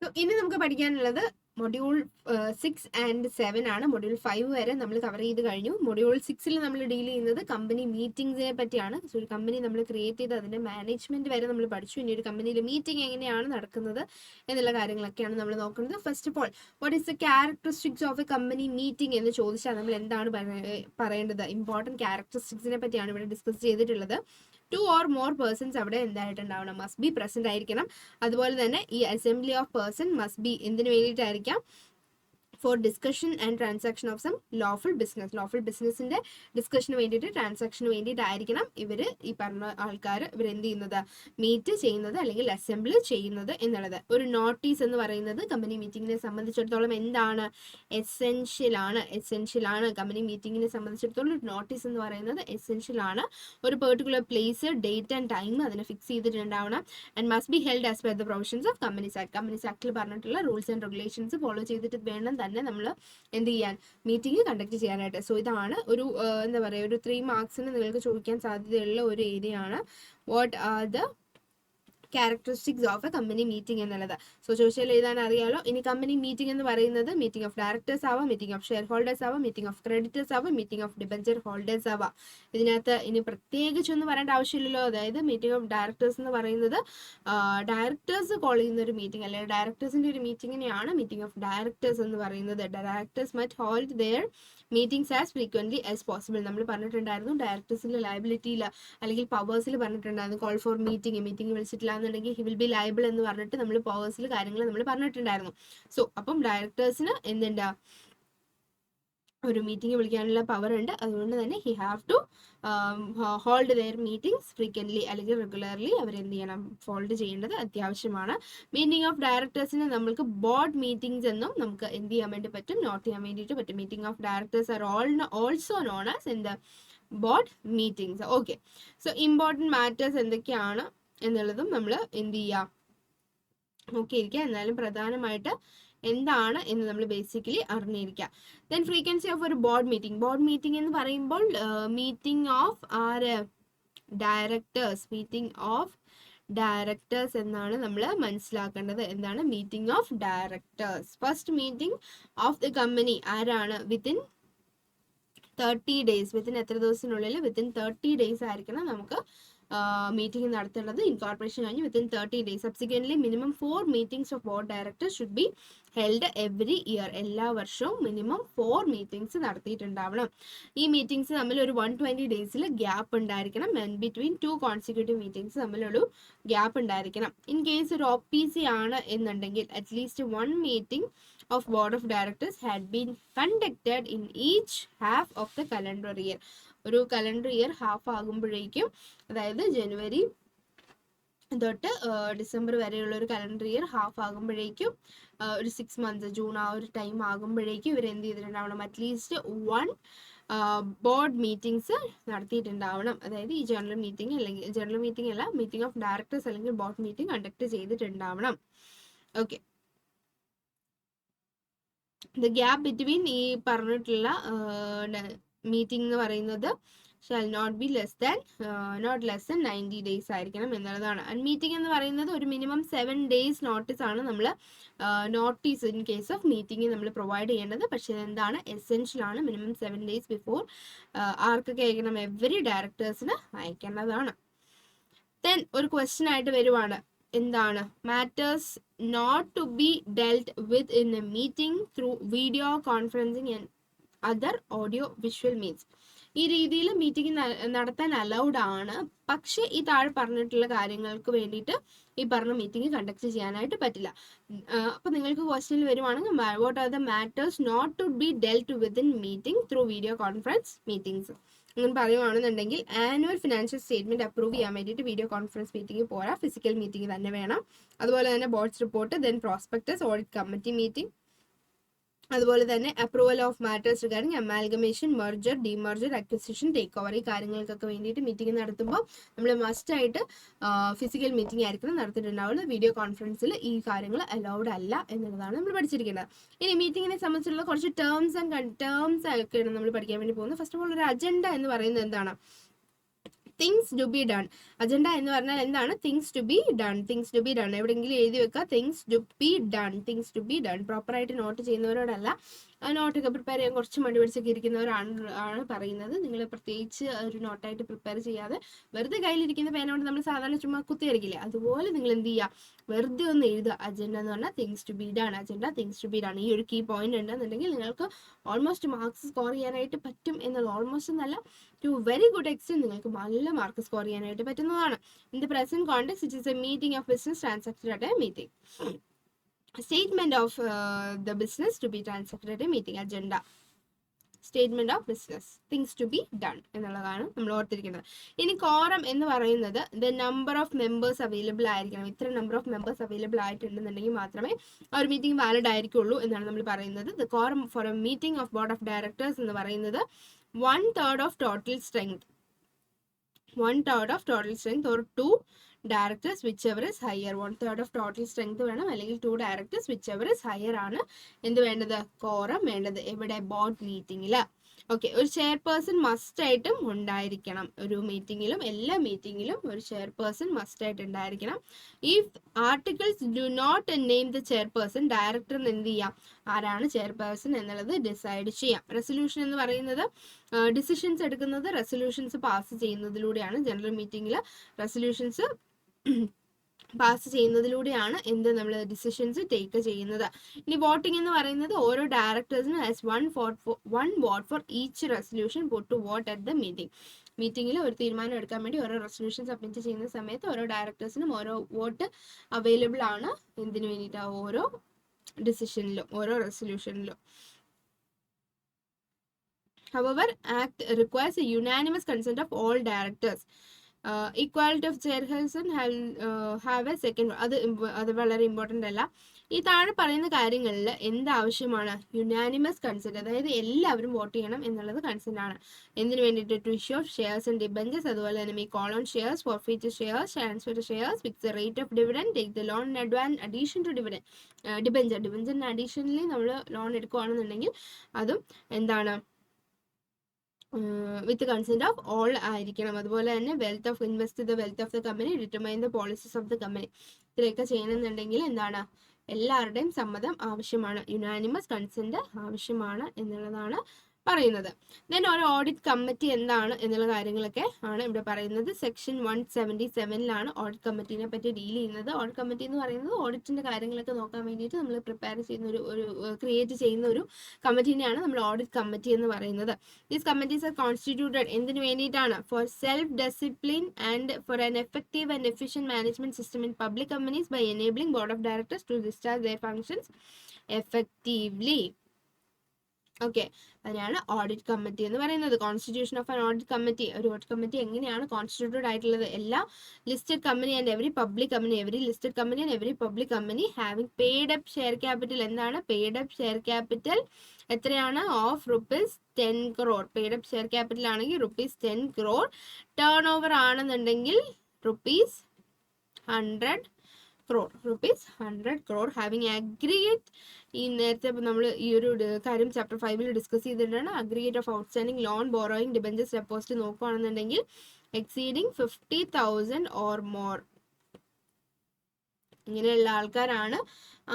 So ഇനി നമുക്ക് പഠിക്കാനുള്ളത് മൊഡ്യൂൾ 6 ആൻഡ് 7 ആണ്. മൊഡ്യൂൾ 5 വരെ നമ്മൾ കവർ ചെയ്ത് കഴിഞ്ഞു. മൊഡ്യൂൾ 6 നമ്മൾ ഡീൽ ചെയ്യുന്നത് കമ്പനി മീറ്റിംഗ്സിനെ പറ്റിയാണ്. സോ ഒരു കമ്പനി നമ്മൾ ക്രിയേറ്റ് ചെയ്ത് അതിന്റെ മാനേജ്മെന്റ് വരെ നമ്മൾ പഠിച്ചു. ഇനി ഒരു കമ്പനിയിൽ മീറ്റിംഗ് എങ്ങനെയാണ് നടക്കുന്നത് എന്നുള്ള കാര്യങ്ങളൊക്കെയാണ് നമ്മൾ നോക്കുന്നത്. First of all, what is the characteristics of a company meeting എന്ന് ചോദിച്ചാൽ നമ്മൾ എന്താണ് പറയേണ്ടത്? ഇമ്പോർട്ടൻറ്റ് ക്യാരക്ടറിസ്റ്റിക്സിനെ പറ്റിയാണ് ഇവിടെ ഡിസ്കസ് ചെയ്തിട്ടുള്ളത്. 2 or more persons അവിടെ എന്തായിട്ടുണ്ടാവണം? മസ്റ്റ് ബി പ്രസന്റ് ആയിരിക്കണം. അതുപോലെ തന്നെ ഈ assembly of person must be എന്തിനു വേണ്ടിയിട്ടായിരിക്കാം? For discussion and transaction of some lawful business. Lawful ബിസിനസിന്റെ ഡിസ്കഷന് വേണ്ടിയിട്ട്, ട്രാൻസാക്ഷന് വേണ്ടിയിട്ടായിരിക്കണം ഈ പറഞ്ഞ ആൾക്കാർ എന്ത് ചെയ്യുന്നത്? മീറ്റ് ചെയ്യുന്നത് അല്ലെങ്കിൽ അസംബിൾ ചെയ്യുന്നത് എന്നുള്ളത്. ഒരു നോട്ടീസ് എന്ന് പറയുന്നത് കമ്പനി മീറ്റിങ്ങിനെ സംബന്ധിച്ചിടത്തോളം എന്താണ്? എസെൻഷ്യൽ ആണ്. കമ്പനി മീറ്റിങ്ങിനെ സംബന്ധിച്ചിടത്തോളം ഒരു നോട്ടീസ് എന്ന് പറയുന്നത് എസെൻഷ്യൽ ആണ്. ഒരു particular place, date and time അതിനെ ഫിക്സ് ചെയ്തിട്ടുണ്ടാവണം. And must be held as per the provisions of companies act. Companies ആക്ടിൽ പറഞ്ഞിട്ടുള്ള റൂൾസ് ആൻഡ് റെഗുലേഷൻസ് ഫോളോ ചെയ്തിട്ട് വേണം തന്നെ നമ്മൾ എന്ത് ചെയ്യാൻ? മീറ്റിംഗ് കണ്ടക്ട് ചെയ്യാനായിട്ട്. സോ ഇതാണ് ഒരു എന്താ പറയുക, ഒരു 3 മാർക്സിന് നിങ്ങൾക്ക് ചോദിക്കാൻ സാധ്യതയുള്ള ഒരു ഏരിയ ആണ്. What are the characteristics of a company meeting എന്നുള്ളത്. സോ ചോദിച്ചാൽ എഴുതാൻ അറിയാലോ. ഇനി കമ്പനി മീറ്റിംഗ് എന്ന് പറയുന്നത് മീറ്റിംഗ് ഓഫ് ഡയറക്ടേഴ്സ് ആവാം, മീറ്റിംഗ് ഓഫ് ഷെയർ ഹോൾഡേഴ്സ് ആവാം, മീറ്റിംഗ് ഓഫ് ക്രെഡിറ്റേഴ്സ് ആവാം, മീറ്റിംഗ് ഓഫ് ഡിബഞ്ചർ ഹോൾഡേഴ്സ് ആവാം. ഇതിനകത്ത് ഇനി പ്രത്യേകിച്ചൊന്നും പറയേണ്ട ആവശ്യമില്ലല്ലോ. അതായത് മീറ്റിംഗ് ഓഫ് ഡയറക്ടേഴ്സ് എന്ന് പറയുന്നത് ഡയറക്ടേഴ്സ് കോൾ ചെയ്യുന്ന ഒരു മീറ്റിംഗ്, അല്ലെങ്കിൽ ഡയറക്ടേഴ്സിന്റെ ഒരു മീറ്റിങ്ങിനെയാണ് മീറ്റിംഗ് ഓഫ് ഡയറക്ടേഴ്സ് എന്ന് പറയുന്നത്. Directors must hold their meetings as frequently as possible. നമ്മൾ പറഞ്ഞിട്ടുണ്ടായിരുന്നു ഡയറക്ടേഴ്സിന്റെ ലയബിലിറ്റിയിൽ അല്ലെങ്കിൽ പവേഴ്സിൽ പറഞ്ഞിട്ടുണ്ടായിരുന്നു കോൾ ഫോർ മീറ്റിംഗ് വിളിച്ചിട്ടില്ല എന്നുണ്ടെങ്കിൽ ഹി വിൽ ബി ലയബിൾ എന്ന് പറഞ്ഞിട്ട് നമ്മൾ പവേഴ്സിൽ കാര്യങ്ങൾ നമ്മൾ പറഞ്ഞിട്ടുണ്ടായിരുന്നു. സോ അപ്പം ഡയറക്ടേഴ്സിന് എന്തുണ്ട്? ഒരു മീറ്റിംഗ് വിളിക്കാനുള്ള പവർ ഉണ്ട്. അതുകൊണ്ട് തന്നെ he have to hold their meetings frequently അല്ലെങ്കിൽ റെഗുലർലി അവരെന്ത് ചെയ്യണം? ഹോൾഡ് ചെയ്യേണ്ടത് അത്യാവശ്യമാണ്. മീറ്റിംഗ് ഓഫ് ഡയറക്ടേഴ്സിന് നമ്മൾക്ക് ബോർഡ് മീറ്റിംഗ്സ് എന്നും നമുക്ക് എന്ത് ചെയ്യാൻ വേണ്ടി പറ്റും? നോട്ട് ചെയ്യാൻ വേണ്ടിയിട്ട് പറ്റും. Meeting of directors are also known as എന്ത്? Board meetings. Okay. So important matters എന്തൊക്കെയാണ് എന്നുള്ളതും നമ്മൾ എന്ത് ചെയ്യുക? നോക്കിയിരിക്കുക. എന്നാലും പ്രധാനമായിട്ട് എന്താണ് എന്ന് നമ്മൾ ബേസിക്കലി അറിഞ്ഞിരിക്കുക. ദെൻ ഫ്രീക്വൻസി ഓഫ് ഒരു ബോർഡ് മീറ്റിംഗ് എന്ന് പറയുമ്പോൾ മീറ്റിംഗ് ഓഫ് ഡയറക്ടേഴ്സ് എന്നാണ് നമ്മൾ മനസ്സിലാക്കേണ്ടത്. എന്താണ് meeting of directors? First meeting of the company ആരാണ്? Within 30 days. വിത്തിൻ എത്ര ദിവസത്തിനുള്ളിൽ? വിത്തിൻ 30 days ആയിരിക്കണം നമുക്ക് മീറ്റിംഗ് നടത്തേണ്ടത്. ഇൻകോർപ്പറേഷൻ കഴിഞ്ഞ് within 30 days. Subsequently minimum 4 meetings of board directors should be held every year. എല്ലാ വർഷവും മിനിമം 4 മീറ്റിംഗ്സ് നടത്തിയിട്ടുണ്ടാവണം. ഈ മീറ്റിംഗ്സ് തമ്മിൽ ഒരു 120 days ഗ്യാപ്പ് ഉണ്ടായിരിക്കണം. ബിറ്റ്വീൻ 2 കോൺസിക്യൂട്ടീവ് മീറ്റിംഗ്സ് തമ്മിലൊരു ഗ്യാപ്പ് ഉണ്ടായിരിക്കണം. ഇൻ കേസ് ഒരു OPC ആണ് എന്നുണ്ടെങ്കിൽ at least 1 meeting of board of directors had been conducted in each half of the calendar year. ഒരു കലണ്ടർ ഇയർ ഹാഫ് ആകുമ്പോഴേക്കും, അതായത് ജനുവരി തൊട്ട് ഡിസംബർ വരെയുള്ള ഒരു കലണ്ടർ ഇയർ ഹാഫ് ആകുമ്പോഴേക്കും, ഒരു 6 months ജൂൺ ആ ഒരു ടൈം ആകുമ്പോഴേക്കും ഇവർ എന്ത് ചെയ്തിട്ടുണ്ടാവണം? അറ്റ്ലീസ്റ്റ് 1 ബോർഡ് മീറ്റിംഗ്സ് നടത്തിയിട്ടുണ്ടാവണം. അതായത് ഈ ജനറൽ മീറ്റിംഗ് അല്ല, മീറ്റിംഗ് ഓഫ് ഡയറക്ടേഴ്സ് അല്ലെങ്കിൽ ബോർഡ് മീറ്റിംഗ് കണ്ടക്ട് ചെയ്തിട്ടുണ്ടാവണം. ഓക്കെ. ദ ഗ്യാപ്പ് ബിറ്റ്വീൻ ഈ പറഞ്ഞിട്ടുള്ള മീറ്റിംഗ് എന്ന് പറയുന്നത് shall not less than 90 days ആയിരിക്കണം എന്നുള്ളതാണ്. ആൻഡ് മീറ്റിംഗ് എന്ന് പറയുന്നത് ഒരു മിനിമം 7 days നോട്ടീസ് ആണ് നമ്മൾ notice in case of meeting നമ്മൾ പ്രൊവൈഡ് ചെയ്യേണ്ടത്. പക്ഷേ എന്താണ്? എസെൻഷ്യൽ ആണ്. മിനിമം 7 days ബിഫോർ ആർക്കൊക്കെ അയക്കണം? എവറി ഡയറക്ടേഴ്സിന് അയക്കേണ്ടതാണ്. ദെൻ ഒരു ക്വസ്റ്റ്യൻ ആയിട്ട് വരുവാണ്. എന്താണ്? Matters not to be dealt with in a meeting through video conferencing and other audio visual means. ഈ രീതിയിൽ മീറ്റിംഗ് നടത്താൻ അലൗഡ് ആണ്. പക്ഷെ ഈ താഴെ പറഞ്ഞിട്ടുള്ള കാര്യങ്ങൾക്ക് വേണ്ടിയിട്ട് ഈ പറഞ്ഞ മീറ്റിംഗ് കണ്ടക്ട് ചെയ്യാനായിട്ട് പറ്റില്ല. അപ്പൊ നിങ്ങൾക്ക് ക്വസ്റ്റ്യൻ വരുവാണെങ്കിൽ what are the matters not to be dealt within meeting through video conference meetings അങ്ങനെ പറയുവാണെന്നുണ്ടെങ്കിൽ ആനുവൽ ഫിനാൻഷ്യൽ സ്റ്റേറ്റ്മെന്റ് അപ്രൂവ് ചെയ്യാൻ വേണ്ടിയിട്ട് വീഡിയോ കോൺഫറൻസ് മീറ്റിംഗ് പോരാ, ഫിസിക്കൽ മീറ്റിംഗ് തന്നെ വേണം. അതുപോലെ തന്നെ boards report, then prospectus, audit committee meeting, അതുപോലെ തന്നെ approval of matters regarding amalgamation, merger, demerger, acquisition, take over, ഈ കാര്യങ്ങൾക്കൊക്കെ വേണ്ടിയിട്ട് മീറ്റിംഗ് നടത്തുമ്പോൾ നമ്മൾ മസ്റ്റ് ആയിട്ട് ഫിസിക്കൽ മീറ്റിംഗ് ആയിരിക്കണം നടത്തിയിട്ടുണ്ടാവുന്നത്. വീഡിയോ കോൺഫറൻസിൽ ഈ കാര്യങ്ങൾ അലൗഡ് അല്ല എന്നുള്ളതാണ് നമ്മൾ പഠിച്ചിരിക്കുന്നത്. ഇനി മീറ്റിങ്ങിനെ സംബന്ധിച്ചുള്ള കുറച്ച് ടേംസ് ഒക്കെയാണ് നമ്മൾ പഠിക്കാൻ വേണ്ടി പോകുന്നത്. ഫസ്റ്റ് ഓഫ് ഓൾ, ഒരു അജണ്ട എന്ന് പറയുന്നത് എന്താണ്? Things to be done. Agenda എന്ന് പറഞ്ഞാൽ എന്താണ്? Things to be done. Things to be done എവിടെയെങ്കിലും എഴുതി വെക്കുക. Things to be done. Things to be done. പ്രോപ്പറായിട്ട് നോട്ട് ചെയ്യുന്നവരോടല്ല, ആ നോട്ടൊക്കെ പ്രിപ്പയർ ചെയ്യാൻ കുറച്ച് മടി പിടിച്ചൊക്കെ ഇരിക്കുന്നവരാണ് പറയുന്നത്. നിങ്ങൾ പ്രത്യേകിച്ച് ഒരു നോട്ടായിട്ട് പ്രിപ്പയർ ചെയ്യാതെ വെറുതെ കയ്യിലിരിക്കുന്ന പേനോട് നമ്മൾ സാധാരണ ചുമ്മാ കുത്തി വരയ്ക്കില്ലേ, അതുപോലെ നിങ്ങൾ എന്ത് ചെയ്യുക, വെറുതെ ഒന്ന് എഴുതുക. അജണ്ട എന്ന് പറഞ്ഞാൽ things to be done. Agenda things to be done. ഈ ഒരു കീ പോയിന്റ് ഉണ്ടെന്നുണ്ടെങ്കിൽ നിങ്ങൾക്ക് ഓൾമോസ്റ്റ് മാർക്സ് സ്കോർ ചെയ്യാനായിട്ട് പറ്റും എന്നത്. ഓൾമോസ്റ്റ് എന്നല്ല, ടു വെരി ഗുഡ് എക്സ്റ്റെന്റ് നിങ്ങൾക്ക് നല്ല മാർക്ക് സ്കോർ ചെയ്യാനായിട്ട് പറ്റുന്നതാണ്. In the present context it is A meeting of business transacted at A meeting. Statement of the business to be transacted at a meeting. Agenda. Statement of business. Things to be done എന്നുള്ളതാണ് നമ്മൾ ഓർത്തിരിക്കുന്നത്. ഇനി quorum എന്ന് പറയുന്നത് the number of members available ആയിരിക്കണം. ഇത്ര number of members available ആയിട്ടുണ്ടെന്നുണ്ടെങ്കിൽ മാത്രമേ ആ ഒരു മീറ്റിംഗ് വാലിഡ് ആയിരിക്കുള്ളൂ എന്നാണ് നമ്മൾ പറയുന്നത്. The quorum for a meeting of board of directors എന്ന് പറയുന്നത് 1/3 of total strength. 1/3 of total strength or 2 directors whichever is higher. 1/3 of total strength വേണം, അല്ലെങ്കിൽ 2 directors whichever is higher ആണ് എന്ത് വേണ്ടത്? കോറം വേണ്ടത്. എവിടെ? ബോർഡ് മീറ്റിംഗിൽ. ഓക്കെ, ഒരു ചെയർപേഴ്സൺ മസ്റ്റ് ആയിട്ടും ഉണ്ടായിരിക്കണം. ഒരു മീറ്റിംഗിലും എല്ലാ മീറ്റിംഗിലും ഒരു ചെയർപേഴ്സൺ മസ്റ്റ് ആയിട്ട് ഉണ്ടായിരിക്കണം. If articles do not name the chairperson, ഡയറക്ടറിന് എന്ത് ചെയ്യാം, ആരാണ് ചെയർപേഴ്സൺ എന്നുള്ളത് ഡിസൈഡ് ചെയ്യാം. റെസൊല്യൂഷൻ എന്ന് പറയുന്നത് ഡിസിഷൻസ് എടുക്കുന്നത് റെസൊല്യൂഷൻസ് പാസ് ചെയ്യുന്നതിലൂടെയാണ്. ജനറൽ മീറ്റിംഗിൽ റെസൊല്യൂഷൻസ് പാസ് ചെയ്യുന്നതിലൂടെയാണ് എന്ത് നമ്മൾ ഡിസിഷൻസ് ടേക്ക് ചെയ്യുന്നത്. ഇനി വോട്ടിംഗ് എന്ന് പറയുന്നത് ഓരോ ഡയറക്ടേഴ്സിനും as one vote for each resolution put to vote at the meeting. മീറ്റിംഗിൽ ഒരു തീരുമാനം എടുക്കാൻ വേണ്ടി ഓരോ റെസൊല്യൂഷൻ സബ്മിറ്റ് ചെയ്യുന്ന സമയത്ത് ഓരോ ഡയറക്ടേഴ്സിനും ഓരോ വോട്ട് അവൈലബിൾ ആണ്. എന്തിനു വേണ്ടിയിട്ട്? ഓരോ ഡിസിഷനിലും ഓരോ റെസൊല്യൂഷനിലും. However, act requires a unanimous consent of all directors. Equality of chairperson have a second. അത് വളരെ ഇമ്പോർട്ടൻ്റ് അല്ല. ഈ താഴെ പറയുന്ന കാര്യങ്ങളിൽ എന്താവശ്യമാണ്? യുനാനിമസ് കൺസെന്റ്, അതായത് എല്ലാവരും വോട്ട് ചെയ്യണം എന്നുള്ളത് കൺസെന്റ് ആണ്. എന്തിനു വേണ്ടിയിട്ട്? To issue of shares and debentures, അതുപോലെ തന്നെ may call on shares, forfeit shares, transfer shares, fix the rate of dividend, take the loan in advance addition to ഡിബഞ്ചറിന് അഡീഷണലി നമ്മൾ ലോൺ എടുക്കുകയാണെന്നുണ്ടെങ്കിൽ അതും എന്താണ്? വിത്ത് കൺസെന്റ് ഓഫ് ഓൾ ആയിരിക്കണം. അതുപോലെ തന്നെ wealth of invest the wealth of the company, determine the policies of the company. ഇത്രയൊക്കെ ചെയ്യണമെന്നുണ്ടെങ്കിൽ എന്താണ്? എല്ലാവരുടെയും സമ്മതം ആവശ്യമാണ്. യുനാനിമസ് കൺസെന്റ് ആവശ്യമാണ് എന്നുള്ളതാണ് പറയുന്നത്. ദെൻ ഒരു ഓഡിറ്റ് കമ്മിറ്റി എന്താണ് എന്നുള്ള കാര്യങ്ങളൊക്കെ ആണ് ഇവിടെ പറയുന്നത്. സെക്ഷൻ 177 ഓഡിറ്റ് കമ്മിറ്റിനെ പറ്റി ഡീൽ ചെയ്യുന്നത്. ഓഡിറ്റ് കമ്മിറ്റി എന്ന് പറയുന്നത് ഓഡിറ്റിന്റെ കാര്യങ്ങളൊക്കെ നോക്കാൻ വേണ്ടിയിട്ട് നമ്മൾ പ്രിപ്പയർ ചെയ്യുന്ന ഒരു ക്രിയേറ്റ് ചെയ്യുന്ന ഒരു കമ്മിറ്റിനെയാണ് നമ്മൾ ഓഡിറ്റ് കമ്മിറ്റി എന്ന് പറയുന്നത്. ദീസ് കമ്മിറ്റീസ് ആർ കോൺസ്റ്റിറ്റ്യൂട്ടഡ് എന്തിനു വേണ്ടിയിട്ടാണ്? For self discipline and for an effective and efficient management system in public companies by enabling board of directors to discharge their functions effectively. Okay, അതിനാണ് audit committee എന്ന് പറയുന്നത്. Constitution of an audit committee. ഒരു audit committee എങ്ങനെയാണ് constituted ആയിട്ടുള്ളത്? എല്ലാ listed company and every public company, every listed company and every public company having paid up share capital. എന്താണ് paid up share capital? എത്രയാണ്? Of ₹10 crore. Paid up share capital ആണെങ്കിൽ ₹10 crore. Turn over ആണെന്നുണ്ടെങ്കിൽ ₹100 crore. Having aggregate, ഈ നേരത്തെ നമ്മൾ ഈ ഒരു കാര്യം ചാപ്റ്റർ 5 ഡിസ്കസ് ചെയ്തിട്ടാണ്. Aggregate of outstanding loan, borrowing, debentures, deposit നോക്കുകയാണെന്നുണ്ടെങ്കിൽ എക്സീഡിങ് 50,000 ഓർ മോർ. ഇങ്ങനെയുള്ള ആൾക്കാരാണ്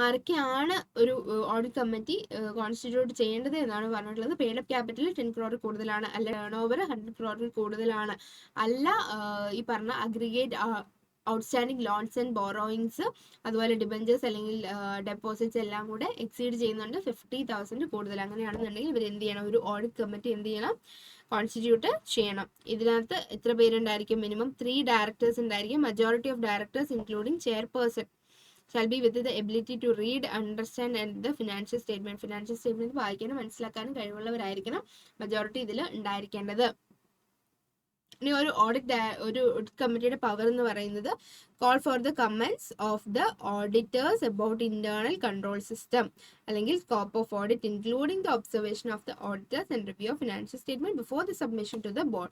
ആരൊക്കെയാണ് ഒരു ഓഡിറ്റ് കമ്മിറ്റി കോൺസ്റ്റിറ്റ്യൂട്ട് ചെയ്യേണ്ടത് എന്നാണ് പറഞ്ഞിട്ടുള്ളത്. പെയ്ഡ് അപ്പ് ക്യാപിറ്റൽ 10 crore കൂടുതലാണ്, അല്ല ടേൺ ഓവർ 100 crore കൂടുതലാണ്, അല്ല ഈ പറഞ്ഞ aggregate outstanding loans and borrowings, അതുപോലെ ഡിബഞ്ചേഴ്സ് അല്ലെങ്കിൽ ഡെപ്പോസിറ്റ്സ് എല്ലാം കൂടെ എക്സീഡ് ചെയ്യുന്നുണ്ട് 50,000 കൂടുതൽ. അങ്ങനെയാണെന്നുണ്ടെങ്കിൽ ഇവർ എന്ത് ചെയ്യണം? ഒരു ഓഡിറ്റ് കമ്മിറ്റി എന്ത് ചെയ്യണം? കോൺസ്റ്റിറ്റ്യൂട്ട് ചെയ്യണം. ഇതിനകത്ത് എത്ര പേരുണ്ടായിരിക്കും? മിനിമം 3 ഡയറക്ടേഴ്സ് ഉണ്ടായിരിക്കും. Majority of directors including chairperson shall be with the ability to read, understand and the financial statement. Financial statement വായിക്കാനും മനസ്സിലാക്കാനും കഴിവുള്ളവരായിരിക്കണം മജോറിറ്റി ഇതിൽ ഉണ്ടായിരിക്കേണ്ടത്. ഇനി ഒരു ഓഡിറ്റ് കമ്മിറ്റിയുടെ പവർ എന്ന് പറയുന്നത് call for the comments of the auditors about internal control system, അല്ലെങ്കിൽ scope of audit including the observation of the auditors and review of financial statement before the submission to the board.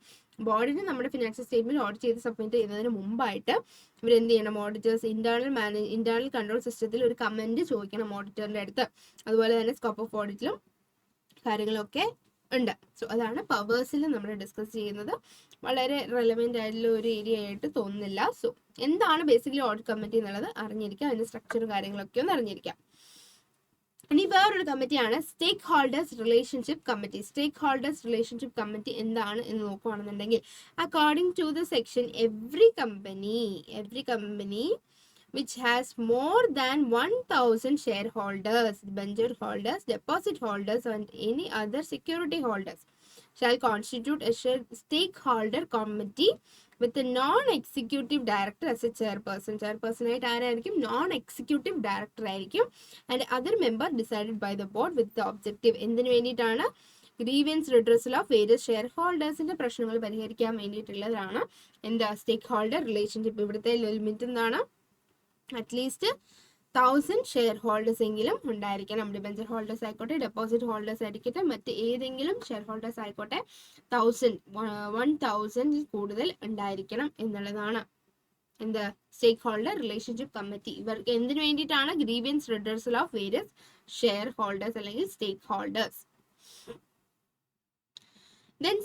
ബോർഡിന് നമ്മുടെ financial statement audit ചെയ്ത് submit ചെയ്യുന്നതിന് മുമ്പായിട്ട് ഇവരെന്ത് ചെയ്യണം? Auditors internal control സിസ്റ്റത്തിൽ ഒരു കമന്റ് ചോദിക്കണം ഓഡിറ്ററിന്റെ അടുത്ത്. അതുപോലെ തന്നെ സ്കോപ്പ് ഓഫ് ഓഡിറ്റിലും കാര്യങ്ങളൊക്കെ ഉണ്ട്. സോ അതാണ് പവേഴ്സിൽ നമ്മൾ ഡിസ്കസ് ചെയ്യുന്നത്. വളരെ റെലവെന്റ് ആയിട്ടുള്ള ഒരു ഏരിയ ആയിട്ട് തോന്നുന്നില്ല. സോ എന്താണ് ബേസിക്കലി ഓഡിറ്റ് കമ്മിറ്റി എന്നുള്ളത് അറിഞ്ഞിരിക്കുക, അതിന്റെ സ്ട്രക്ചറും കാര്യങ്ങളൊക്കെ ഒന്ന് അറിഞ്ഞിരിക്കാം. ഇനി വേറൊരു കമ്മിറ്റിയാണ് stakeholders relationship committee. Stakeholders relationship committee എന്താണ് എന്ന് നോക്കുകയാണെന്നുണ്ടെങ്കിൽ, according to the section, every company which has more than 1000 shareholders, debenture holders, deposit holders and any other security holders shall constitute a stakeholder committee with a non-executive director as a chairperson. Chairperson ആയിട്ട് ആരായിരിക്കും? non-executive director ആയിരിക്കും. And other member decided by the board with the objective. എന്തിനു വേണ്ടിയിട്ടാണ്? Grievance redressal of various share ഹോൾഡേഴ്സിന്റെ പ്രശ്നങ്ങൾ പരിഹരിക്കാൻ വേണ്ടിയിട്ടുള്ളതാണ് എന്താ സ്റ്റേക്ക് ഹോൾഡർ റിലേഷൻഷിപ്പ്. ഇവിടുത്തെ ലിമിറ്റ് എന്താണ്? അറ്റ്ലീസ്റ്റ് 1000 ഷെയർ ഹോൾഡേഴ്സ് എങ്കിലും ഉണ്ടായിരിക്കണം. ഡിബെഞ്ചർ ഹോൾഡേഴ്സ് ആയിക്കോട്ടെ, ഡെപ്പോസിറ്റ് ഹോൾഡേഴ്സ് ആയിരിക്കട്ടെ, മറ്റ് ഏതെങ്കിലും ഷെയർ ഹോൾഡേഴ്സ് ആയിക്കോട്ടെ, 1000 കൂടുതൽ ഉണ്ടായിരിക്കണം എന്നുള്ളതാണ് എന്ത് സ്റ്റേക്ക് ഹോൾഡർ റിലേഷൻഷിപ്പ് കമ്മിറ്റി. ഇവർക്ക് എന്തിനു വേണ്ടിയിട്ടാണ്? Grievance redressal of various share holders അല്ലെങ്കിൽ സ്റ്റേക്ക് holders. Then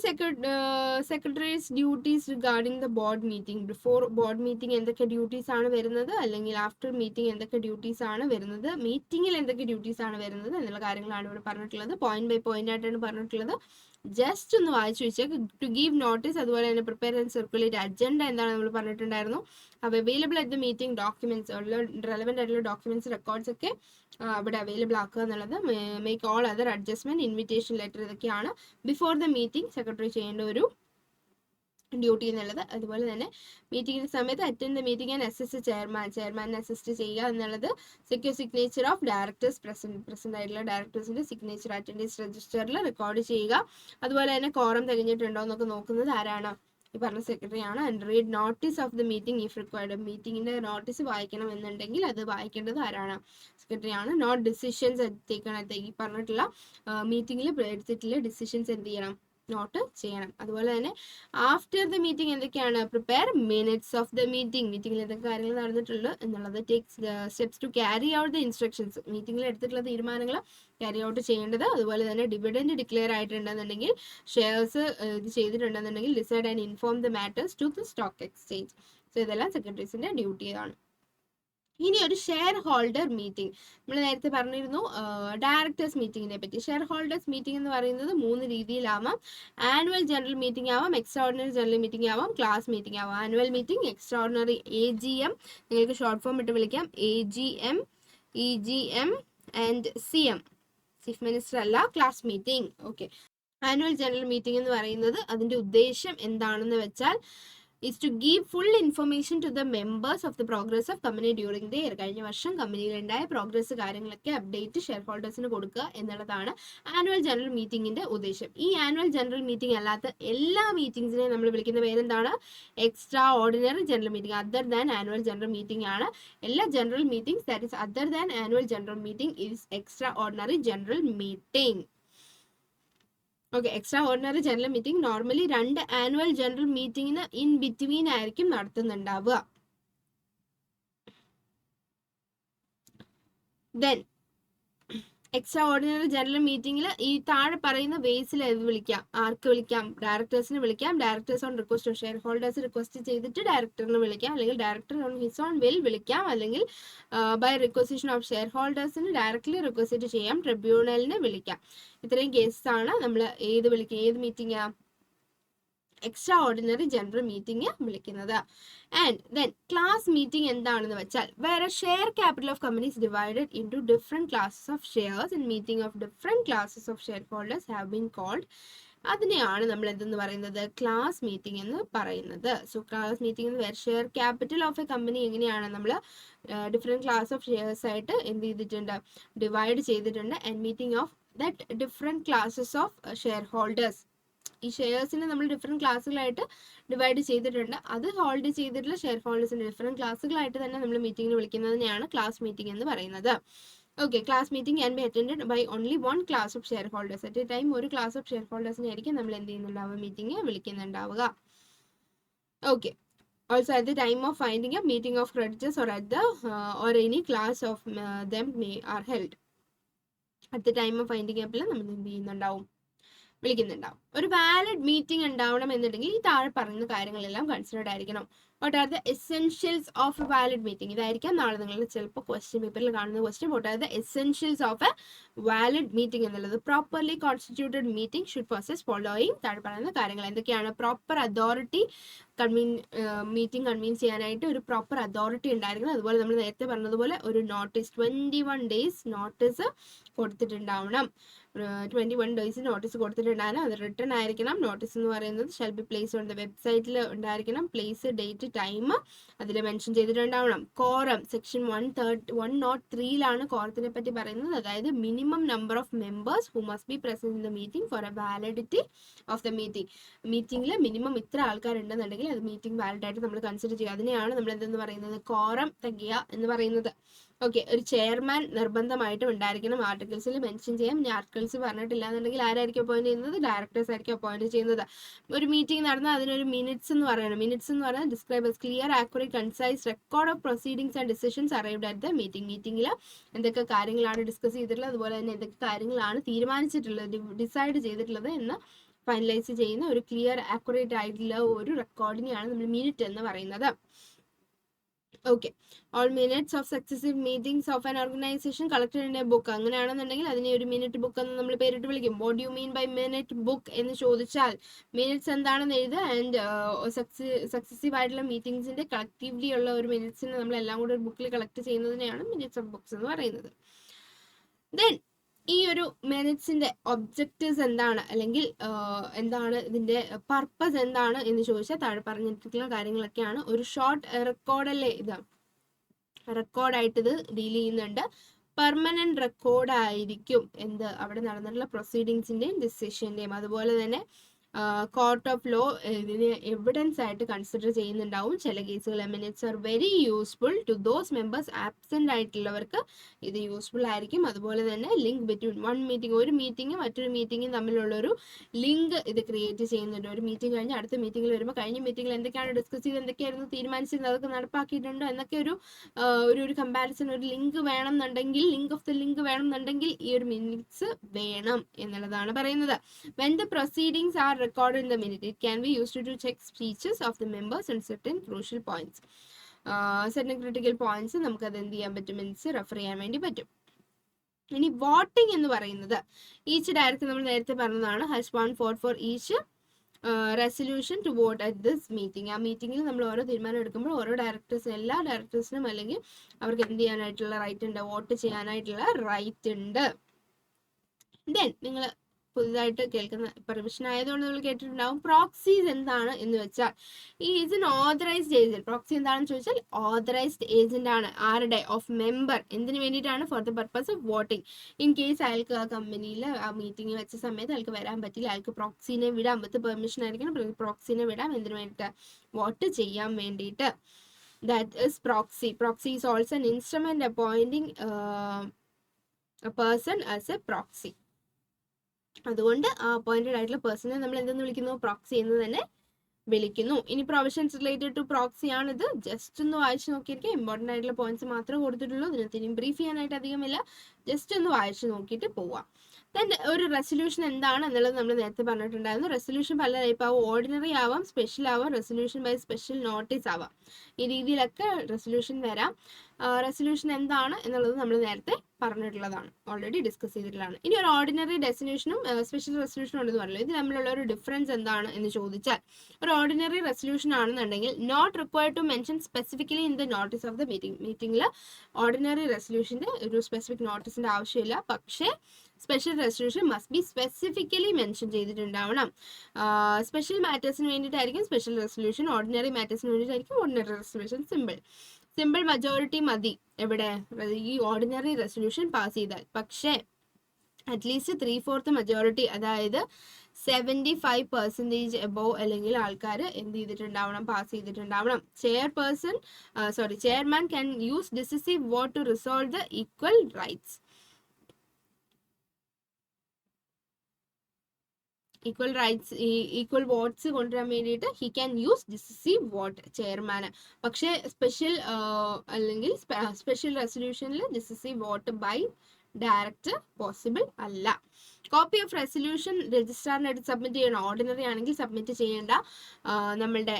secretary's duties regarding the board meeting. Before board meeting എന്തൊക്കെ ഡ്യൂട്ടീസ് ആണ് വരുന്നത്, അല്ലെങ്കിൽ ആഫ്റ്റർ മീറ്റിംഗ് എന്തൊക്കെ ഡ്യൂട്ടീസ് ആണ് വരുന്നത്, മീറ്റിംഗിൽ എന്തൊക്കെ ഡ്യൂട്ടീസ് ആണ് വരുന്നത് എന്നുള്ള കാര്യങ്ങളാണ് ഇവിടെ പറഞ്ഞിട്ടുള്ളത്. പോയിന്റ് ബൈ പോയിന്റ് ആയിട്ടാണ് പറഞ്ഞിട്ടുള്ളത്. ജസ്റ്റ് ഒന്ന് വായിച്ചു വെച്ചാൽ ടു ഗീവ് നോട്ടീസ്, അതുപോലെ തന്നെ പ്രിപ്പയർ ആൻഡ് സർക്കുലേറ്റ് അജണ്ട എന്താണ് നമ്മൾ പറഞ്ഞിട്ടുണ്ടായിരുന്നു. Available at the meeting documents, relevant ആയിട്ടുള്ള ഡോക്യുമെന്റ്സ് റെക്കോർഡ്സ് ഒക്കെ അവിടെ അവൈലബിൾ ആക്കുക എന്നുള്ളത്. Make all other adjustment, invitation letter, ഇതൊക്കെയാണ് ബിഫോർ ദ മീറ്റിംഗ് സെക്രട്ടറി ചെയ്യേണ്ട ഒരു ഡ്യൂട്ടി എന്നുള്ളത്. അതുപോലെ തന്നെ മീറ്റിംഗിന്റെ സമയത്ത് attend the meeting and assist ചെയർമാനെ അസിസ്റ്റ് ചെയ്യുക എന്നുള്ളത്. Secure signature of directors, present ആയിട്ടുള്ള ഡയറക്ടേഴ്സിന്റെ സിഗ്നേച്ചർ അറ്റൻഡൻസ് രജിസ്റ്ററിൽ റെക്കോർഡ് ചെയ്യുക. അതുപോലെ തന്നെ കോറം തികഞ്ഞിട്ടുണ്ടോ എന്നൊക്കെ നോക്കുന്നത് ആരാണ്? ഈ പറഞ്ഞ സെക്രട്ടറി ആണ്. And read notice of the meeting if required. മീറ്റിംഗിന്റെ നോട്ടീസ് വായിക്കണം എന്നുണ്ടെങ്കിൽ അത് വായിക്കേണ്ടത് ആരാണ്? സെക്രട്ടറി ആണ്. നോട്ട് ഡിസിഷൻസ് ഈ പറഞ്ഞിട്ടുള്ള മീറ്റിംഗിൽ എടുത്തിട്ടുള്ള ഡിസിഷൻസ് എന്ത് ചെയ്യണം? നോട്ട് ചെയ്യണം. അതുപോലെ തന്നെ ആഫ്റ്റർ ദ മീറ്റിംഗ് എന്തൊക്കെയാണ്? Prepare minutes of the meeting. മീറ്റിംഗിൽ എന്തൊക്കെ കാര്യങ്ങൾ നടന്നിട്ടുള്ളൂ എന്നുള്ളത്. Takes steps to carry out the instructions. മീറ്റിംഗിൽ എടുത്തിട്ടുള്ള തീരുമാനങ്ങൾ ക്യാരി ഔട്ട് ചെയ്യേണ്ടത്. അതുപോലെ തന്നെ ഡിവിഡൻഡ് ഡിക്ലെയർ ആയിട്ടുണ്ടെന്നുണ്ടെങ്കിൽ, ഷെയർസ് ഇത് ചെയ്തിട്ടുണ്ടെന്നുണ്ടെങ്കിൽ decide and inform the matters to the stock exchange. So ഇതെല്ലാം സെക്രട്ടറീസിന്റെ ഡ്യൂട്ടിയാണ്. ഇനി ഒരു ഷെയർ ഹോൾഡർ മീറ്റിംഗ്. നമ്മൾ നേരത്തെ പറഞ്ഞിരുന്നു ഡയറക്ടേഴ്സ് മീറ്റിങ്ങിനെ പറ്റി. ഷെയർ ഹോൾഡേഴ്സ് മീറ്റിംഗ് എന്ന് പറയുന്നത് 3 രീതിയിലാവാം. ആനുവൽ ജനറൽ മീറ്റിംഗ് ആവാം, എക്സ്ട്രാordinary ജനറൽ മീറ്റിംഗ് ആവാം, ക്ലാസ് മീറ്റിംഗ് ആവാം. ആനുവൽ മീറ്റിംഗ്, എക്സ്ട്രാordinary AGM, നിങ്ങൾക്ക് ഷോർട്ട് ഫോം ഇട്ട് വിളിക്കാം, AGM, EGM and CM, chief minister അല്ല, class meeting. Okay. Annual general meeting എന്ന് പറയുന്നത് അതിന്റെ ഉദ്ദേശം എന്താണെന്ന് വെച്ചാൽ is to give full information to the members of the progress of company during the year. കഴിഞ്ഞ വർഷം കമ്പനിയിൽ ഉണ്ടായ പ്രോഗ്രസ് കാര്യങ്ങളൊക്കെ അപ്ഡേറ്റ് ഷെയർ ഹോൾഡേഴ്സിന് കൊടുക്കുക എന്നുള്ളതാണ് ആനുവൽ ജനറൽ മീറ്റിംഗിന്റെ ഉദ്ദേശം. ഈ ആനുവൽ ജനറൽ മീറ്റിംഗ് അല്ലാത്ത എല്ലാ മീറ്റിംഗ്സിനെയും നമ്മൾ വിളിക്കുന്ന പേരെന്താണ്? Extraordinary general meeting. Other than annual general meeting ആണ്. എല്ലാ general meetings that is other than annual general meeting is extraordinary general meeting. Okay. Extraordinary general meeting normally 2 annual general മീറ്റിംഗിന് in between ആയിരിക്കും നടത്തുന്നുണ്ടാവുക. Then extraordinary general മീറ്റിംഗിൽ ഈ താഴെ പറയുന്ന വേസിൽ വിളിക്കാം. ആർക്ക് വിളിക്കാം? ഡയറക്ടേഴ്സിന് വിളിക്കാം. Directors on request of shareholders request ചെയ്തിട്ട് ഡയറക്ടറിന് വിളിക്കാം, അല്ലെങ്കിൽ director on his own will വിളിക്കാം, അല്ലെങ്കിൽ ബൈ റിക്വസിഷൻ ഓഫ് ഷെയർ ഹോൾഡേഴ്സിന് ഡയറക്ട്ലി റിക്വസ്റ്റ് ചെയ്യാം, ട്രിബ്യൂണലിന് വിളിക്കാം. ഇത്രയും കേസസ് ആണ് നമ്മൾ ഏത് meeting? Extraordinary general meeting വിളിക്കുന്നത്. ആൻഡ് ദെൻ ക്ലാസ് മീറ്റിംഗ് എന്താണെന്ന് വെച്ചാൽ വേറെ share capital of companies divided into different classes of shares and meeting of different classes of shareholders have been called. അതിനെയാണ് നമ്മൾ എന്തെന്ന് പറയുന്നത്? Class meeting എന്ന് പറയുന്നത്. സോ ക്ലാസ് മീറ്റിംഗ് എന്ന് വേറെ share capital of a company എങ്ങനെയാണ് നമ്മൾ ഡിഫറെന്റ് ക്ലാസ് ഓഫ് ഷെയർസ് ആയിട്ട് എന്ത് ചെയ്തിട്ടുണ്ട്? ഡിവൈഡ് ചെയ്തിട്ടുണ്ട്. And meeting of that different classes of share holders. ഈ ഷെയർസിനെ നമ്മൾ ഡിഫറെന്റ് ക്ലാസ്സുകളായിട്ട് ഡിവൈഡ് ചെയ്തിട്ടുണ്ട്. അത് ഹോൾഡ് ചെയ്തിട്ടുള്ള ഷെയർ ഹോൾഡേഴ്സിന്റെ ഡിഫറെന്റ് ക്ലാസ്സുകളായിട്ട് തന്നെ നമ്മൾ മീറ്റിംഗിന് വിളിക്കുന്നതിനെയാണ് ക്ലാസ് മീറ്റിംഗ് എന്ന് പറയുന്നത്. Okay. Class meeting can be attended by only 1 class of shareholders. At a time ഒരു ക്ലാസ് ഓഫ് ഷെയർ ഹോൾഡേഴ്സിനെ ആയിരിക്കും നമ്മൾ എന്ത് ചെയ്യുന്നുണ്ടാവുക? മീറ്റിംഗ് വിളിക്കുന്നുണ്ടാവുക. Okay. Also at the time of finding a meeting of creditors or at the or any class of them are held. At the time of finding up നമ്മൾ എന്ത് ചെയ്യുന്നുണ്ടാവും? വിളിക്കുന്നുണ്ടാവും. ഒരു വാലിഡ് മീറ്റിംഗ് ഉണ്ടാവണം എന്നുണ്ടെങ്കിൽ ഈ താഴെ പറയുന്ന കാര്യങ്ങളെല്ലാം കൺസിഡർഡ് ആയിരിക്കണം. What are the essentials of a valid meeting? ഇതായിരിക്കാം നാളെ നിങ്ങൾ ചിലപ്പോൾ ക്വസ്റ്റ്യൻ പേപ്പറിൽ കാണുന്ന question. What are the essentials of a valid meeting എന്നുള്ളത്. Properly constituted meeting should possess following. താഴെ പറയുന്ന കാര്യങ്ങൾ എന്തൊക്കെയാണ്? പ്രോപ്പർ അതോറിറ്റി മീറ്റിംഗ് കൺവീൻ ചെയ്യാനായിട്ട് ഒരു പ്രോപ്പർ അതോറിറ്റി ഉണ്ടായിരിക്കണം. അതുപോലെ നമ്മൾ നേരത്തെ പറഞ്ഞതുപോലെ ഒരു നോട്ടീസ് 21 days നോട്ടീസ് കൊടുത്തിട്ടുണ്ടാവണം. 21 days നോട്ടീസ് കൊടുത്തിട്ടുണ്ടായിരുന്നു. അത് റിട്ടേൺ ആയിരിക്കണം. നോട്ടീസ് എന്ന് പറയുന്നത് shall be place on the വെബ്സൈറ്റിൽ ഉണ്ടായിരിക്കണം. പ്ലേസ്, ഡേറ്റ്, ടൈം അതിൽ മെൻഷൻ ചെയ്തിട്ടുണ്ടാവണം. കോറം സെക്ഷൻ 103 കോറത്തിനെ പറ്റി പറയുന്നത്. അതായത് minimum number of members who must be present in the meeting for a validity of the meeting. മീറ്റിംഗിൽ മിനിമം ഇത്ര ആൾക്കാരുണ്ടെന്നുണ്ടെങ്കിൽ അത് മീറ്റിംഗ് വാലിഡ് ആയിട്ട് നമ്മൾ കൺസിഡർ ചെയ്യുക. അതിനെയാണ് നമ്മൾ എന്തെന്ന് പറയുന്നത്? കോറം തികയുക എന്ന് പറയുന്നത്. ഓക്കെ, ഒരു ചെയർമാൻ നിർബന്ധമായിട്ടും ഉണ്ടായിരിക്കണം. ആർട്ടിക്കിൾസിൽ മെൻഷൻ ചെയ്യാം. ഇനി ആർട്ടിക്കിൾസ് പറഞ്ഞിട്ടില്ല എന്നുണ്ടെങ്കിൽ ആരായിരിക്കും അപ്പോയിന്റ് ചെയ്യുന്നത്? ഡയറക്ടേഴ്സ് ആയിരിക്കും അപ്പോയിന്റ് ചെയ്യുന്നത്. ഒരു മീറ്റിംഗ് നടന്നാൽ അതിനൊരു മിനിറ്റ്സ് എന്ന് പറയുന്നത്. മിനിറ്റ്സ് എന്ന് പറയുന്നത് describe clear, accurate, concise record of proceedings and decisions arrived at the meeting. മീറ്റിംഗിൽ എന്തൊക്കെ കാര്യങ്ങളാണ് ഡിസ്കസ് ചെയ്തിട്ടുള്ളത്, അതുപോലെ തന്നെ എന്തൊക്കെ കാര്യങ്ങളാണ് തീരുമാനിച്ചിട്ടുള്ളത്, ഡിസൈഡ് ചെയ്തിട്ടുള്ളത് എന്ന് ഫൈനലൈസ് ചെയ്യുന്ന ഒരു ക്ലിയർ, ആക്യുറേറ്റ് ആയിട്ടുള്ള ഒരു റെക്കോർഡിനെയാണ് നമ്മൾ മിനിറ്റ് എന്ന് പറയുന്നത്. Okay, all minutes of successive meetings of an organisation collected in a book. അങ്ങനെയാണെന്നുണ്ടെങ്കിൽ അതിനെ ഒരു മിനിറ്റ് ബുക്ക് എന്ന് നമ്മൾ പേരിട്ട് വിളിക്കും. What you mean by minute book എന്ന് ചോദിച്ചാൽ മിനിറ്റ്സ് എന്താണെന്ന് എഴുതുക. ആൻഡ് സക്സസീവ് ആയിട്ടുള്ള മീറ്റിംഗ്സിന്റെ കളക്റ്റീവ്ലി ഉള്ള ഒരു മിനിറ്റ്സിനെ നമ്മൾ എല്ലാം കൂടെ ഒരു ബുക്കിൽ കളക്ട് ചെയ്യുന്നതിനെയാണ് മിനിറ്റ്സ് ഓഫ് ബുക്സ് എന്ന് പറയുന്നത്. ദെൻ ഈ ഒരു മിനിറ്റ്സിന്റെ ഒബ്ജക്റ്റീവ്സ് എന്താണ്, അല്ലെങ്കിൽ എന്താണ് ഇതിന്റെ പർപ്പസ് എന്താണ് എന്ന് ചോദിച്ചാൽ താഴെ പറഞ്ഞിട്ടുള്ള കാര്യങ്ങളൊക്കെയാണ്. ഒരു ഷോർട്ട് റെക്കോർഡല്ലേ ഇത്, റെക്കോർഡായിട്ട് ഇത് ഡീൽ ചെയ്യുന്നുണ്ട്. പെർമനന്റ് റെക്കോർഡ് ആയിരിക്കും എന്ത് അവിടെ നടന്നിട്ടുള്ള പ്രൊസീഡിങ്സിന്റെയും ഡിസിഷന്റെയും. അതുപോലെ തന്നെ കോർട്ട് ഓഫ് ലോ ഇതിനെ എവിഡൻസ് ആയിട്ട് കൺസിഡർ ചെയ്യുന്നുണ്ടാവും. ചില കേസുകൾ minutes are very useful to those members absent ആയിട്ടുള്ളവർക്ക് ഇത് യൂസ്ഫുൾ ആയിരിക്കും. അതുപോലെ തന്നെ ലിങ്ക് ബിറ്റ്വീൻ വൺ മീറ്റിംഗ്, ഒരു മീറ്റിംഗ് മറ്റൊരു മീറ്റിംഗും തമ്മിലുള്ളൊരു ലിങ്ക് ഇത് ക്രിയേറ്റ് ചെയ്യുന്നുണ്ട്. ഒരു മീറ്റിംഗ് കഴിഞ്ഞ് അടുത്ത മീറ്റിംഗിൽ വരുമ്പോൾ കഴിഞ്ഞ മീറ്റിംഗിൽ എന്തൊക്കെയാണ് ഡിസ്കസ് ചെയ്ത്, എന്തൊക്കെയായിരുന്നു തീരുമാനിച്ചത്, അതൊക്കെ നടപ്പാക്കിയിട്ടുണ്ടോ എന്നൊക്കെ ഒരു കമ്പാരിസൺ, ഒരു ലിങ്ക് വേണമെന്നുണ്ടെങ്കിൽ, ലിങ്ക് ഓഫ് ദ ലിങ്ക് വേണമെന്നുണ്ടെങ്കിൽ ഈ ഒരു മിനിറ്റ്സ് വേണം എന്നുള്ളതാണ് പറയുന്നത്. When the proceedings are recorded in the minute, it can be used to check speeches of the members and certain crucial points. Certain critical points നമുക്ക് അത് എന്ത് ചെയ്യാൻ പറ്റും? മിനിറ്റ്സ് റെഫർ ചെയ്യാൻ വേണ്ടി പറ്റും. ഇനി വോട്ടിംഗ് എന്ന് പറയുന്നത് ഈച്ച് ഡയറക്ടർ നമ്മൾ നേരത്തെ പറഞ്ഞതാണ്. Has 1 vote for each resolution to vote at this meeting. ആ മീറ്റിംഗിൽ നമ്മൾ ഓരോ തീരുമാനം എടുക്കുമ്പോൾ ഓരോ ഡയറക്ടേഴ്സിനും, എല്ലാ ഡയറക്ടേഴ്സിനും അല്ലെങ്കിൽ അവർക്ക് എന്ത് ചെയ്യാനായിട്ടുള്ള റൈറ്റ് ഉണ്ട്? വോട്ട് ചെയ്യാനായിട്ടുള്ള റൈറ്റ് ഉണ്ട്. ദെൻ നിങ്ങൾ പുതുതായിട്ട് കേൾക്കുന്ന പെർമിഷൻ ആയതുകൊണ്ട് നമ്മൾ കേട്ടിട്ടുണ്ടാവും. പ്രോക്സീസ് എന്താണ് എന്ന് വെച്ചാൽ is N authorised agent. Proxy എന്താണെന്ന് ചോദിച്ചാൽ ഓതറൈസ്ഡ് ഏജന്റ് ആണ്. ആരുടെ? Of member. എന്തിനു വേണ്ടിയിട്ടാണ്? For the purpose of voting. In case അയാൾക്ക് ആ കമ്പനിയിൽ ആ മീറ്റിംഗ് വെച്ച സമയത്ത് അയാൾക്ക് വരാൻ പറ്റില്ല, അയാൾക്ക് പ്രോക്സിനെ വിടാം. വിത്ത് പെർമിഷൻ ആയിരിക്കണം. പ്രോക്സിനെ വിടാം. എന്തിനു വേണ്ടിയിട്ട്? വോട്ട് ചെയ്യാൻ വേണ്ടിയിട്ട്. That is proxy. Proxy is also an instrument appointing a person as a proxy. അതുകൊണ്ട് ആ അപ്പോയിന്റഡ് ആയിട്ടുള്ള പേഴ്സണെ നമ്മൾ എന്തെന്ന് വിളിക്കുന്നു? പ്രോക്സി എന്ന് തന്നെ വിളിക്കുന്നു. ഇനി പ്രൊവിഷൻസ് റിലേറ്റഡ് ടു പ്രോക്സി ആണിത്. ജസ്റ്റ് ഒന്ന് വായിച്ചു നോക്കിയിരിക്കുക. ഇമ്പോർട്ടൻ്റ് ആയിട്ടുള്ള പോയിന്റ്സ് മാത്രമേ കൊടുത്തിട്ടുള്ളൂ. ഇതിനകത്ത് ഇനി ബ്രീഫ് ചെയ്യാനായിട്ട് അധികമില്ല. ജസ്റ്റ് ഒന്ന് വായിച്ചു നോക്കിയിട്ട് പോവാം. ദെൻ ഒരു റെസൊല്യൂഷൻ എന്താണ് എന്നുള്ളത് നമ്മൾ നേരത്തെ പറഞ്ഞിട്ടുണ്ടായിരുന്നു. റെസൊല്യൂഷൻ പല ടൈപ്പ് ആവും. ഓർഡിനറി ആവാം, സ്പെഷ്യൽ ആവാം, റെസൊല്യൂഷൻ ബൈ സ്പെഷ്യൽ നോട്ടീസ് ആവാം. ഈ രീതിയിലൊക്കെ റെസൊല്യൂഷൻ വരാം. റെസൊല്യൂഷൻ എന്താണ് എന്നുള്ളത് നമ്മൾ നേരത്തെ പറഞ്ഞിട്ടുള്ളതാണ്, ഓൾറെഡി ഡിസ്കസ് ചെയ്തിട്ടുള്ളതാണ്. ഇനി ഒരു ഓർഡിനറി റെസൊല്യൂഷനും സ്പെഷ്യൽ റെസൊല്യൂഷനും ഉണ്ടെന്ന് പറഞ്ഞല്ലോ. ഇത് തമ്മിലുള്ള ഒരു ഡിഫറൻസ് എന്താണ് എന്ന് ചോദിച്ചാൽ, ഒരു ഓർഡിനറി റെസൊല്യൂഷൻ ആണെന്നുണ്ടെങ്കിൽ not required to mention specifically in the notice of the meeting. മീറ്റിംഗിൽ ഓർഡിനറി റെസൊല്യൂഷൻ്റെ ഒരു സ്പെസിഫിക് നോട്ടീസിന്റെ ആവശ്യമില്ല. പക്ഷേ special resolution must be specifically mention ചെയ്തിട്ടുണ്ടാവണം. സ്പെഷ്യൽ മാറ്റേഴ്സിന് വേണ്ടിയിട്ടായിരിക്കും സ്പെഷ്യൽ റെസൊല്യൂഷൻ, ഓർഡിനറി മാറ്റേഴ്സിന് വേണ്ടിയിട്ടായിരിക്കും ഓർഡിനറി റെസൊല്യൂഷൻ. സിമ്പിൾ മജോറിറ്റി മതി എവിടെ? ഈ ഓർഡിനറി റെസൊല്യൂഷൻ പാസ് ചെയ്താൽ. പക്ഷേ അറ്റ്ലീസ്റ്റ് 3/4 മജോറിറ്റി, അതായത് 75% എബോവ് അല്ലെങ്കിൽ ആൾക്കാർ എന്ത് ചെയ്തിട്ടുണ്ടാവണം? പാസ് ചെയ്തിട്ടുണ്ടാവണം. Chairman can use decisive vote to resolve the equal rights. Equal votes കൊണ്ടുവരാൻ വേണ്ടിയിട്ട് he can use decisive vote, ചെയർമാന്. പക്ഷേ സ്പെഷ്യൽ അല്ലെങ്കിൽ സ്പെഷ്യൽ റെസൊല്യൂഷനിൽ decisive vote by direct possible അല്ല. കോപ്പി ഓഫ് റെസൊല്യൂഷൻ രജിസ്ട്രാറിനായിട്ട് സബ്മിറ്റ് ചെയ്യണം. ഓർഡിനറി ആണെങ്കിൽ സബ്മിറ്റ് ചെയ്യേണ്ട. നമ്മളുടെ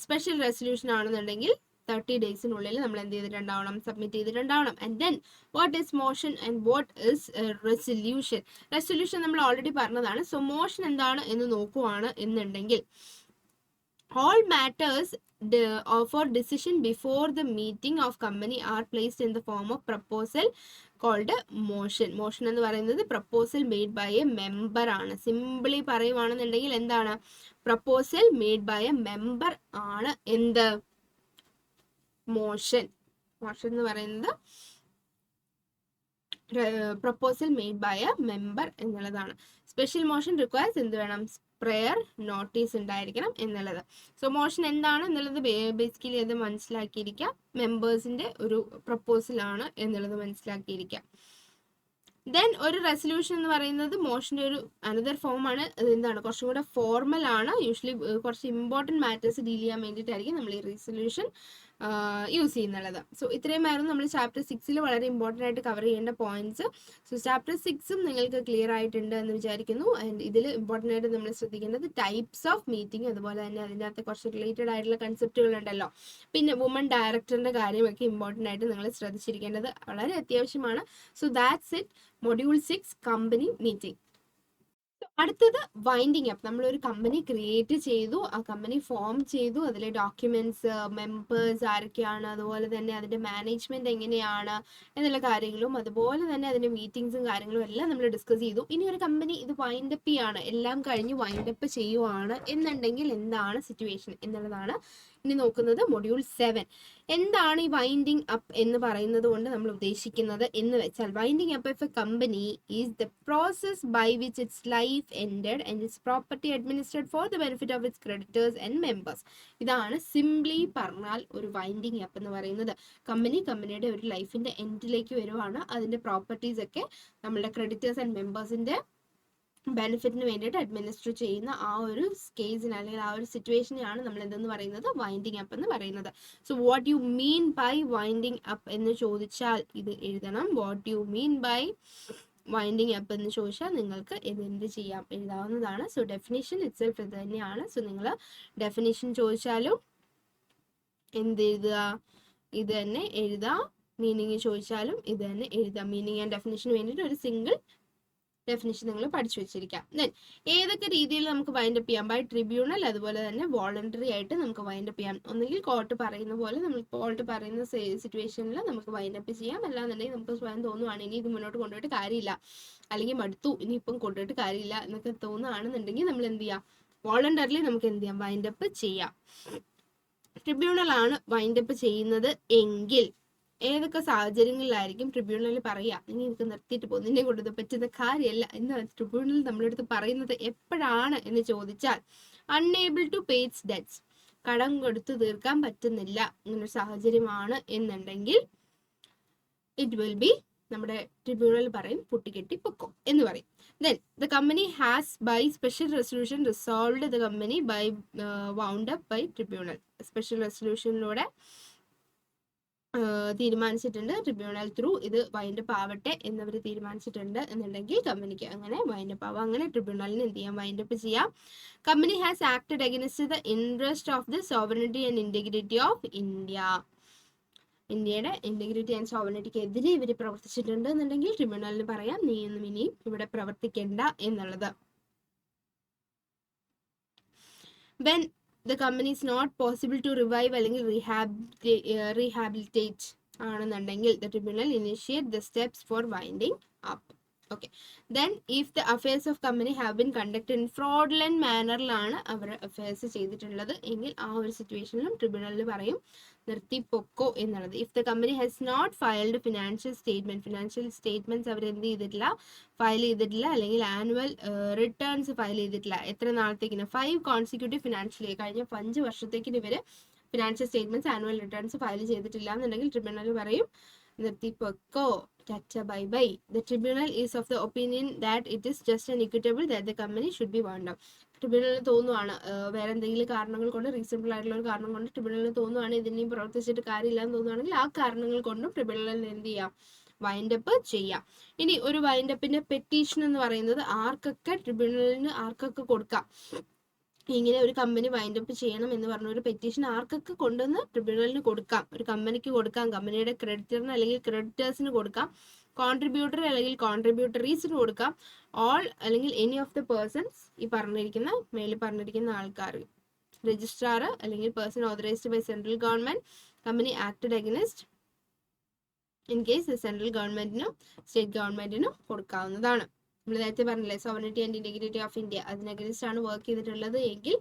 സ്പെഷ്യൽ റെസൊല്യൂഷൻ ആണെന്നുണ്ടെങ്കിൽ 30 ഡേയ്സിനുള്ളിൽ നമ്മൾ എന്ത് ചെയ്തിട്ടുണ്ടാവണം, സബ്മിറ്റ് ചെയ്തിട്ടുണ്ടാവണം. And then what is motion and what is resolution. Resolution നമ്മൾ ഓൾറെഡി പറഞ്ഞതാണ്. സോ മോഷൻ എന്താണ് എന്ന് നോക്കുവാണ് എന്നുണ്ടെങ്കിൽ all matters for decision before the meeting of company are placed in the form of proposal called motion. Motion എന്ന് പറയുന്നത് proposal made by a member ആണ്. Simply പറയുവാണെന്നുണ്ടെങ്കിൽ എന്താണ്, proposal made by a member ആണ് എന്ത്, മോഷൻ. മോഷൻ എന്ന് പറയുന്നത് proposal made by a member എന്നുള്ളതാണ്. സ്പെഷ്യൽ മോഷൻ റിക്വയർസ് എന്ത് വേണം, പ്രയർ നോട്ടീസ് ഉണ്ടായിരിക്കണം എന്നുള്ളത്. സോ മോഷൻ എന്താണ് എന്നുള്ളത് ബേസിക്കലി അത് മനസ്സിലാക്കിയിരിക്കുക. മെമ്പേഴ്സിന്റെ ഒരു പ്രപ്പോസൽ ആണ് എന്നുള്ളത് മനസ്സിലാക്കിയിരിക്കുക. ദെൻ ഒരു റെസൊല്യൂഷൻ എന്ന് പറയുന്നത് മോഷന്റെ ഒരു അനദർ ഫോം ആണ്. എന്താണ്, കുറച്ചും കൂടെ ഫോർമൽ ആണ്. യൂഷ്വലി കുറച്ച് ഇമ്പോർട്ടൻറ്റ് മാറ്റേഴ്സ് ഡീൽ ചെയ്യാൻ വേണ്ടിയിട്ടായിരിക്കും നമ്മൾ ഈ റെസൊല്യൂഷൻ യൂസ് ചെയ്യുന്നുള്ളത്. സോ ഇത്രയുമായിരുന്നു നമ്മൾ ചാപ്റ്റർ 6 വളരെ ഇമ്പോർട്ടൻ്റ് ആയിട്ട് കവർ ചെയ്യേണ്ട പോയിന്റ്സ്. സോ ചാപ്റ്റർ 6 നിങ്ങൾക്ക് ക്ലിയർ ആയിട്ടുണ്ട് എന്ന് വിചാരിക്കുന്നു. ആൻഡ് ഇതിൽ ഇമ്പോർട്ടൻ്റ് ആയിട്ട് നമ്മൾ ശ്രദ്ധിക്കേണ്ടത് ടൈപ്സ് ഓഫ് മീറ്റിംഗ്, അതുപോലെ തന്നെ അതിൻ്റെ അകത്ത് കുറച്ച് റിലേറ്റഡ് ആയിട്ടുള്ള കൺസെപ്റ്റുകൾ ഉണ്ടല്ലോ. പിന്നെ വുമൺ ഡയറക്ടറിന്റെ കാര്യമൊക്കെ ഇമ്പോർട്ടൻ്റ് ആയിട്ട് നിങ്ങൾ ശ്രദ്ധിച്ചിരിക്കേണ്ടത് വളരെ അത്യാവശ്യമാണ്. So that's it, module 6 company meeting. അടുത്തത് വൈൻഡിങ് അപ്പ്. നമ്മളൊരു കമ്പനി ക്രിയേറ്റ് ചെയ്തു, ആ കമ്പനി ഫോം ചെയ്തു, അതിലെ ഡോക്യുമെന്റ്സ്, മെമ്പേഴ്സ് ആരൊക്കെയാണ്, അതുപോലെ തന്നെ അതിന്റെ മാനേജ്മെന്റ് എങ്ങനെയാണ് എന്നുള്ള കാര്യങ്ങളും, അതുപോലെ തന്നെ അതിന്റെ മീറ്റിംഗ്സും കാര്യങ്ങളും എല്ലാം നമ്മൾ ഡിസ്കസ് ചെയ്തു. ഇനി ഒരു കമ്പനി ഇത് വൈൻഡപ്പ് ചെയ്യാണ്, എല്ലാം കഴിഞ്ഞ് വൈൻഡപ്പ് ചെയ്യുവാണ് എന്നുണ്ടെങ്കിൽ എന്താണ് സിറ്റുവേഷൻ എന്നുള്ളതാണ് ഇനി നോക്കുന്നത്. മൊഡ്യൂൾ 7 എന്താണ് ഈ വൈൻഡിങ് അപ്പ് എന്ന് പറയുന്നത് കൊണ്ട് നമ്മൾ ഉദ്ദേശിക്കുന്നത് എന്ന് വെച്ചാൽ, winding up of a company is the process by which its life ended and its property administrate for the benefit of its creditors and members. ഇതാണ് സിംപ്ലി പറഞ്ഞാൽ ഒരു വൈൻഡിങ് അപ്പ് എന്ന് പറയുന്നത്. കമ്പനിയുടെ ഒരു ലൈഫിന്റെ എൻഡിലേക്ക് വരുവാണ്. അതിന്റെ പ്രോപ്പർട്ടീസ് ഒക്കെ നമ്മുടെ ക്രെഡിറ്റേഴ്സ് ആൻഡ് മെമ്പേഴ്സിന്റെ ബെനിഫിറ്റിന് വേണ്ടിയിട്ട് അഡ്മിനിസ്റ്റർ ചെയ്യുന്ന ആ ഒരു കേസിന് അല്ലെങ്കിൽ ആ ഒരു സിറ്റുവേഷനെയാണ് നമ്മൾ എന്തെന്ന് പറയുന്നത്, വൈൻഡിങ് അപ്പ് എന്ന് പറയുന്നത്. So what you mean by winding up എന്ന് ചോദിച്ചാൽ ഇത് എഴുതണം. What you mean by winding up എന്ന് ചോദിച്ചാൽ നിങ്ങൾക്ക് എന്ത് ചെയ്യാം, എഴുതാവുന്നതാണ്. സോ ഡെഫിനിഷൻ ഇറ്റ്സെൽഫ് ഇത് തന്നെയാണ്. സോ നിങ്ങൾ ഡെഫിനിഷൻ ചോദിച്ചാലും എന്ത് എഴുതുക, ഇത് തന്നെ എഴുതാം. മീനിങ് ചോദിച്ചാലും ഇത് തന്നെ എഴുതാം. മീനിങ് ആൻഡ് ഡെഫിനിഷന് വേണ്ടിയിട്ട് ഒരു സിംഗിൾ ഡെഫിനിഷൻ നിങ്ങൾ പഠിച്ചു വെച്ചിരിക്കാം. ദെൻ ഏതൊക്കെ രീതിയിൽ നമുക്ക് വൈൻഡപ്പ് ചെയ്യാം, ബൈ ട്രിബ്യൂണൽ, അതുപോലെ തന്നെ വോളണ്ടറി ആയിട്ട് നമുക്ക് വൈൻഡപ്പ് ചെയ്യാം. ഒന്നുകിൽ കോർട്ട് പറയുന്ന പോലെ, നമ്മൾ കോർട്ട് പറയുന്ന സിറ്റുവേഷനിൽ നമുക്ക് വൈൻഡപ്പ് ചെയ്യാം. അല്ലാന്നുണ്ടെങ്കിൽ നമുക്ക് സ്വയം തോന്നുവാണെങ്കിൽ ഇത് മുന്നോട്ട് കൊണ്ടുപോയിട്ട് കാര്യമില്ല, അല്ലെങ്കിൽ മടുത്തു ഇനിയിപ്പം കൊണ്ടുപോയിട്ട് കാര്യമില്ല എന്നൊക്കെ തോന്നുകയാണെന്നുണ്ടെങ്കിൽ നമ്മൾ എന്ത് ചെയ്യാം, വോളണ്ടറിലി നമുക്ക് എന്ത് ചെയ്യാം, വൈൻഡപ്പ് ചെയ്യാം. ട്രിബ്യൂണൽ ആണ് വൈൻഡപ്പ് ചെയ്യുന്നത് എങ്കിൽ ഏതൊക്കെ സാഹചര്യങ്ങളിലായിരിക്കും ട്രിബ്യൂണലിൽ പറയുക, നിങ്ങൾ എനിക്ക് നിർത്തിയിട്ട് പോകും, നിന്നെ കൊണ്ട് പറ്റുന്ന കാര്യമല്ല എന്നാണ് ട്രിബ്യൂണൽ നമ്മളെടുത്ത് പറയുന്നത് എപ്പോഴാണ് എന്ന് ചോദിച്ചാൽ, unable to pay its debts, കടം കൊടുത്ത് തീർക്കാൻ പറ്റുന്നില്ല എന്നൊരു സാഹചര്യമാണ് എന്നുണ്ടെങ്കിൽ ഇറ്റ് വിൽ ബി, നമ്മുടെ ട്രിബ്യൂണൽ പറയും പൊട്ടിക്കെട്ടി പൊക്കോ എന്ന് പറയും. Then the company has by special resolution resolved the company by wound up by tribunal. Special റെസൊല്യൂഷനിലൂടെ തീരുമാനിച്ചിട്ടുണ്ട്, ട്രിബ്യൂണൽ ത്രൂ ഇത് വൈൻഡപ്പ് ആവട്ടെ എന്നവർ തീരുമാനിച്ചിട്ടുണ്ട് എന്നുണ്ടെങ്കിൽ കമ്പനിക്ക് അങ്ങനെ വൈൻഡപ്പ് ആവാം. അങ്ങനെ ട്രിബ്യൂണലിന് എന്ത് ചെയ്യാം, വൈൻഡപ്പ് ചെയ്യാം. Company has acted against the interest of the sovereignty and integrity of India. ഇന്ത്യയുടെ ഇന്റഗ്രിറ്റി ആൻഡ് സോവറിനിറ്റിക്ക് എതിരെ ഇവർ പ്രവർത്തിച്ചിട്ടുണ്ട് എന്നുണ്ടെങ്കിൽ ട്രിബ്യൂണലിന് പറയാം നീയൊന്നും ഇനിയും ഇവിടെ പ്രവർത്തിക്കേണ്ട എന്നുള്ളത്. When the company is not possible to revive അല്ലെങ്കിൽ rehabilitate ആണെന്നുണ്ടെങ്കിൽ the tribunal initiate the steps for winding up. Okay. Then if the affairs of company have been conducted in fraudulent mannerലാണ് അവർ അഫയേഴ്സ് ചെയ്തിട്ടുള്ളത് എങ്കിൽ ആ ഒരു സിറ്റുവേഷനിലും ട്രിബ്യൂണലിൽ പറയും നിർത്തിപ്പൊക്കോ എന്നുള്ളത്. If the company has not filed financial statements അവർ എന്ത് ചെയ്തിട്ടില്ല, ഫയൽ ചെയ്തിട്ടില്ല, അല്ലെങ്കിൽ ആനുവൽ റിട്ടേൺസ് ഫയൽ ചെയ്തിട്ടില്ല. എത്ര നാളത്തേക്കിന്, 5 കോൺസിക്യൂട്ടീവ് ഫിനാൻഷ്യൽ ഇയർ, കഴിഞ്ഞ 5 വർഷത്തേക്കിന് ഇവർ financial statements, annual returns file ചെയ്തിട്ടില്ല എന്നുണ്ടെങ്കിൽ ട്രിബ്യൂണൽ പറയും നിർത്തിപ്പൊക്കോ, tata bye bye. The tribunal is of the opinion that it is just and equitable that the company should be wound up. ട്രിബ്യൂണലിന് തോന്നുവാണ് വേറെ എന്തെങ്കിലും കാരണങ്ങൾ കൊണ്ട്, റീസണബിൾ ആയിട്ടുള്ള ഒരു കാരണം കൊണ്ട് ട്രിബ്യൂണലിന് തോന്നുവാണ് ഇതിനെയും പ്രവർത്തിച്ചിട്ട് കാര്യമില്ല എന്ന് തോന്നുവാണെങ്കിൽ ആ കാരണങ്ങൾ കൊണ്ടും ട്രിബ്യൂണലിന് എന്ത് ചെയ്യാം, വൈൻഡപ്പ് ചെയ്യാം. ഇനി ഒരു വൈൻഡപ്പിന്റെ പെറ്റീഷൻ എന്ന് പറയുന്നത് ആർക്കൊക്കെ ട്രിബ്യൂണലിന് ആർക്കൊക്കെ കൊടുക്കാം. ഇങ്ങനെ ഒരു കമ്പനി വൈൻഡപ്പ് ചെയ്യണം എന്ന് പറഞ്ഞ ഒരു പെറ്റീഷൻ ആർക്കൊക്കെ കൊണ്ടുവന്ന് ട്രിബ്യൂണലിന് കൊടുക്കാം. ഒരു കമ്പനിക്ക് കൊടുക്കാം, കമ്പനിയുടെ ക്രെഡിറ്ററിന് അല്ലെങ്കിൽ ക്രെഡിറ്റേഴ്സിന് കൊടുക്കാം, കോൺട്രിബ്യൂട്ടർ അല്ലെങ്കിൽ കോൺട്രിബ്യൂട്ടറീസിന് കൊടുക്കാം, ഓൾ അല്ലെങ്കിൽ എനി ഓഫ് ദ പേഴ്സൺസ്, ഈ പറഞ്ഞിരിക്കുന്ന മേളിൽ പറഞ്ഞിരിക്കുന്ന ആൾക്കാർ, രജിസ്ട്രാർ അല്ലെങ്കിൽ person authorised by central government, company acted against in case central ഗവൺമെന്റിനും സ്റ്റേറ്റ് ഗവൺമെന്റിനും കൊടുക്കാവുന്നതാണ്. നമ്മൾ നേരത്തെ പറഞ്ഞില്ലേ sovereignty and integrity of India, അതിന് അഗൈൻസ്റ്റ് ആണ് വർക്ക് ചെയ്തിട്ടുള്ളത് എങ്കിൽ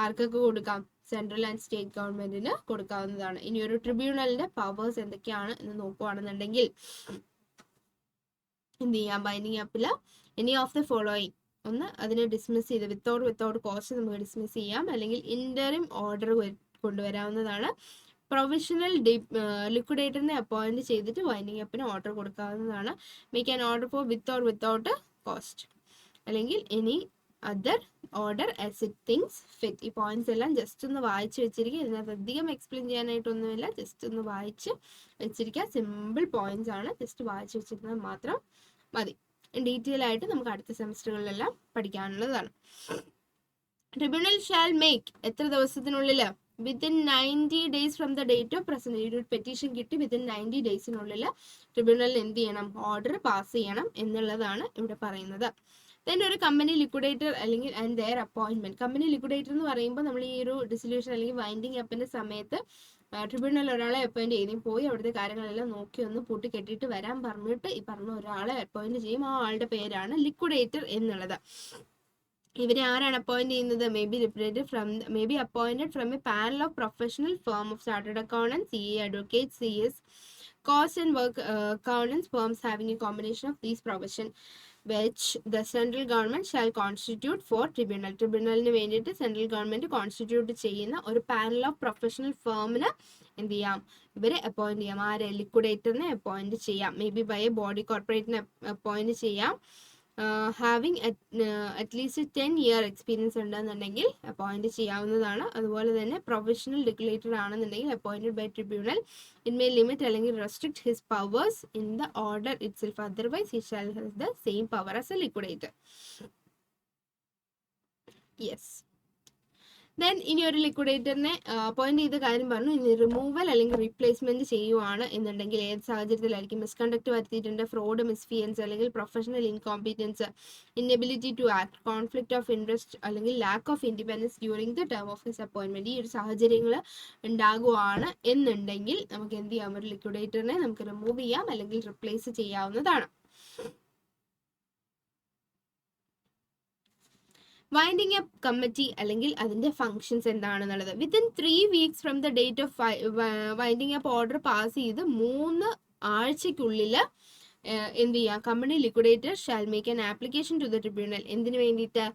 ആർക്കൊക്കെ കൊടുക്കാം, സെൻട്രൽ ആൻഡ് സ്റ്റേറ്റ് ഗവൺമെന്റിന് കൊടുക്കാവുന്നതാണ്. ഇനി ഒരു ട്രിബ്യൂണലിന്റെ പവേഴ്സ് എന്തൊക്കെയാണ് എന്ന് നോക്കുകയാണെന്നുണ്ടെങ്കിൽ എന്ത് ചെയ്യാം, ബൈൻഡിങ് അപ്പില് എനി ഓഫ് ദ ഫോളോയിങ്, ഒന്ന് അതിനെ ഡിസ്മിസ് ചെയ്ത് വിത്തൗട്ട് കോസ്റ്റ് നമുക്ക് ഡിസ്മിസ് ചെയ്യാം, അല്ലെങ്കിൽ ഇന്ററിം ഓർഡർ കൊണ്ടുവരാവുന്നതാണ്. പ്രൊവിഷണൽ ലിക്വിഡേറ്ററിനെ അപ്പോയിന്റ് ചെയ്തിട്ട് വൈൻഡിങ് അപ്പിന് ഓർഡർ കൊടുക്കാവുന്നതാണ്. Make an order for with or without cost, അല്ലെങ്കിൽ any other order as it thinks fit. ഈ പോയിന്റ്സ് എല്ലാം ജസ്റ്റ് ഒന്ന് വായിച്ച് വെച്ചിരിക്കുക. ഇതിനകത്ത് അധികം എക്സ്പ്ലെയിൻ ചെയ്യാനായിട്ടൊന്നുമില്ല, ജസ്റ്റ് ഒന്ന് വായിച്ച് വെച്ചിരിക്കുക. സിമ്പിൾ പോയിന്റ്സ് ആണ്, ജസ്റ്റ് വായിച്ച് വെച്ചിരുന്നാൽ മാത്രം മതി. ഡീറ്റെയിൽ ആയിട്ട് നമുക്ക് അടുത്ത സെമിസ്റ്ററുകളിലെല്ലാം പഠിക്കാനുള്ളതാണ്. ട്രിബ്യൂണൽ ഷാൽ മേക്ക് എത്ര ദിവസത്തിനുള്ളിൽ, within 90 days from the date of present. ഒരു പെറ്റീഷൻ കിട്ടി വിത്തിൻ 90 daysനുള്ളിൽ ട്രിബ്യൂണലിൽ എന്ത് ചെയ്യണം, ഓർഡർ പാസ് ചെയ്യണം എന്നുള്ളതാണ് ഇവിടെ പറയുന്നത്. ദെൻ ഒരു കമ്പനി ലിക്വിഡേറ്റർ അല്ലെങ്കിൽ and their appointment. Company liquidator എന്ന് പറയുമ്പോൾ നമ്മൾ ഈ ഒരു ഡിസൊല്യൂഷൻ അല്ലെങ്കിൽ വൈൻഡിങ് അപ്പിന്റെ സമയത്ത് ട്രിബ്യൂണൽ ഒരാളെ അപ്പോയിന്റ് ചെയ്യും, പോയി അവിടുത്തെ കാര്യങ്ങളെല്ലാം നോക്കി ഒന്ന് പൂട്ടി കെട്ടിയിട്ട് വരാൻ പറഞ്ഞിട്ട് ഈ പറഞ്ഞ ഒരാളെ അപ്പോയിന്റ് ചെയ്യും. ആ ആളുടെ പേരാണ് ലിക്വിഡേറ്റർ എന്നുള്ളത്. ഇവരെ ആരാണ് അപ്പോയിന്റ് ചെയ്യുന്നത്, may be appointed from A panel of professional firm of chartered accountant, CA, advocate, CS, cost and work accountants firms having A combination of these profession which the central government shall constitute for tribunal. ട്രിബ്യൂണലിന് വേണ്ടിയിട്ട് central government constitute ചെയ്യുന്ന ഒരു panel of professional ഫേമിന് എന്ത് ചെയ്യാം, ഇവരെ appoint ചെയ്യാം. ആരെ, ലിക്വിഡേറ്ററിനെ appoint ചെയ്യാം. May be by a body കോർപ്പറേറ്റിനെ അപ്പോയിന്റ് ചെയ്യാം. ഹാവിങ് അറ്റ്ലീസ്റ്റ് 10-year എക്സ്പീരിയൻസ് ഉണ്ടെന്നുണ്ടെങ്കിൽ അപ്പോയിന്റ് ചെയ്യാവുന്നതാണ്. അതുപോലെ തന്നെ പ്രൊഫഷണൽ റെഗുലേറ്റർ ആണെന്നുണ്ടെങ്കിൽ appointed by tribunal, it may limit അല്ലെങ്കിൽ restrict his powers in the order itself, otherwise he shall have the same power as a liquidator. Yes. Then ഇനി ഒരു ലിക്വിഡേറ്ററിനെ appoint ചെയ്ത കാര്യം പറഞ്ഞു. ഇനി റിമൂവൽ അല്ലെങ്കിൽ റീപ്ലേസ്മെന്റ് ചെയ്യുവാണ് എന്നുണ്ടെങ്കിൽ ഏത് സാഹചര്യത്തിലായിരിക്കും, മിസ്കണ്ടക്ട് വരുത്തിയിട്ടുണ്ട്, ഫ്രോഡ്, മിസ്ഫിയൻസ് അല്ലെങ്കിൽ professional incompetence, inability to act, conflict of interest അല്ലെങ്കിൽ lack of independence during the term of his appointment. ഈ ഒരു സാഹചര്യങ്ങൾ ഉണ്ടാകുവാണ് എന്നുണ്ടെങ്കിൽ നമുക്ക് എന്ത് ചെയ്യാം, ഒരു ലിക്വിഡേറ്ററിനെ നമുക്ക് റിമൂവ് ചെയ്യാം അല്ലെങ്കിൽ റിപ്ലേസ് ചെയ്യാവുന്നതാണ്. വൈൻഡിങ് അപ്പ് കമ്മിറ്റി അല്ലെങ്കിൽ അതിന്റെ ഫങ്ഷൻസ് എന്താണെന്നുള്ളത്. Within 3 weeks from the date of winding up order pass ചെയ്ത് 3 ആഴ്ചക്കുള്ളിൽ എന്ത് ചെയ്യാം, company liquidator shall make an application to the tribunal. എന്തിനു വേണ്ടിയിട്ട്,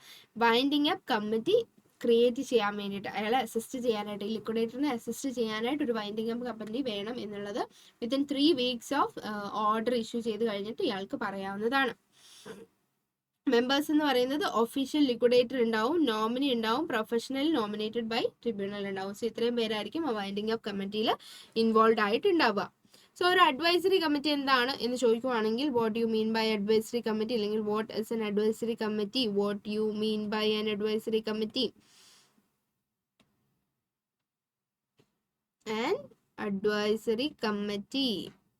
വൈൻഡിങ് അപ്പ് കമ്മിറ്റി ക്രിയേറ്റ് ചെയ്യാൻ വേണ്ടിയിട്ട്, അയാളെ അസിസ്റ്റ് ചെയ്യാനായിട്ട്, ലിക്വിഡേറ്ററിനെ അസിസ്റ്റ് ചെയ്യാനായിട്ട് ഒരു വൈൻഡിങ് അപ്പ് കമ്പനി വേണം എന്നുള്ളത് within 3 weeks of order issue ചെയ്ത് കഴിഞ്ഞിട്ട് ഇയാൾക്ക് പറയാവുന്നതാണ്. മെമ്പേഴ്സ് എന്ന് പറയുന്നത് ഒഫീഷ്യൽ ലിക്വിഡേറ്റർ ഉണ്ടാവും, നോമിനി ഉണ്ടാവും, പ്രൊഫഷണൽ നോമിനേറ്റഡ് ബൈ ട്രിബ്യൂണൽ ഉണ്ടാവും. സോ ഇത്രയും പേരായിരിക്കും ആ വൈൻഡിങ് അപ്പ് കമ്മിറ്റിയിൽ ഇൻവോൾവ് ആയിട്ട് ഉണ്ടാവുക. സോ ഒരു അഡ്വൈസറി കമ്മിറ്റി എന്താണ് എന്ന് ചോദിക്കുവാണെങ്കിൽ, what you mean by advisory committee, അല്ലെങ്കിൽ what is an advisory committee, what you mean by an advisory committee. An advisory committee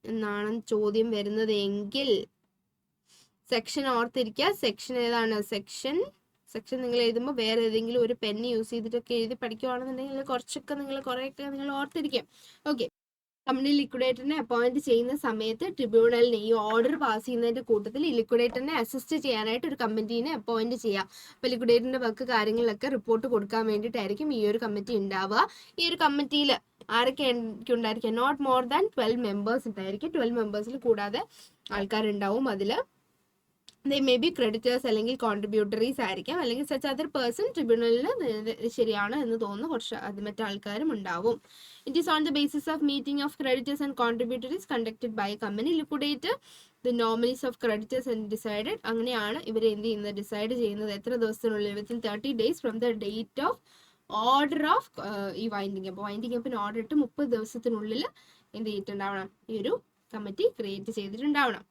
എന്നാണ് ചോദ്യം വരുന്നത് എങ്കിൽ സെക്ഷൻ ഓർത്തിരിക്കുക. സെക്ഷൻ ഏതാണ്, സെക്ഷൻ നിങ്ങൾ എഴുതുമ്പോൾ വേറെ ഏതെങ്കിലും ഒരു പെന്ന് യൂസ് ചെയ്തിട്ടൊക്കെ എഴുതി പഠിക്കുവാണെന്നുണ്ടെങ്കിൽ കുറച്ചൊക്കെ കുറേയൊക്കെ നിങ്ങൾ ഓർത്തിരിക്കും. ഓക്കെ. കമ്പനി ലിക്വിഡേറ്ററിനെ അപ്പോയിന്റ് ചെയ്യുന്ന സമയത്ത് ട്രിബ്യൂണലിന് ഈ ഓർഡർ പാസ് ചെയ്യുന്നതിന്റെ കൂട്ടത്തിൽ ഈ ലിക്വിഡേറ്ററിനെ അസിസ്റ്റ് ചെയ്യാനായിട്ട് ഒരു കമ്മിറ്റീനെ അപ്പോയിന്റ് ചെയ്യാം. അപ്പോൾ ലിക്വിഡേറ്ററിന്റെ വർക്ക് കാര്യങ്ങളിലൊക്കെ റിപ്പോർട്ട് കൊടുക്കാൻ വേണ്ടിയിട്ടായിരിക്കും ഈ ഒരു കമ്മിറ്റി ഉണ്ടാവുക. ഈ ഒരു കമ്മിറ്റിയിൽ ആരൊക്കെ ഉണ്ടായിരിക്കും, നോട്ട് മോർ ദാൻ 12 members ഉണ്ടായിരിക്കും. 12 members കൂടാതെ ആൾക്കാരുണ്ടാവും. അതിൽ they may be creditors അല്ലെങ്കിൽ കോൺട്രിബ്യൂട്ടറീസ് ആയിരിക്കാം, അല്ലെങ്കിൽ സച്ച് അതർ പേഴ്സൺ ട്രിബ്യൂണലിന് ശരിയാണ് എന്ന് തോന്നുന്നു കുറച്ച് അത് മറ്റാൾക്കാരും ഉണ്ടാവും. It is on the basis of meeting of creditors and contributories conducted by company liquidator the nominees of creditors and decided. അങ്ങനെയാണ് ഇവർ എന്ത് ചെയ്യുന്നത്, ഡിസൈഡ് ചെയ്യുന്നത് എത്ര ദിവസത്തിനുള്ളിൽ, within 30 days from the date of order of ഈ വൈൻഡിങ് അപ്പ്. വൈൻഡിങ് അപ്പിന് order ഇട്ട് 30 ദിവസത്തിനുള്ളിൽ എന്ത് ചെയ്തിട്ടുണ്ടാവണം, ഈ ഒരു കമ്മിറ്റി ക്രിയേറ്റ് ചെയ്തിട്ടുണ്ടാവണം.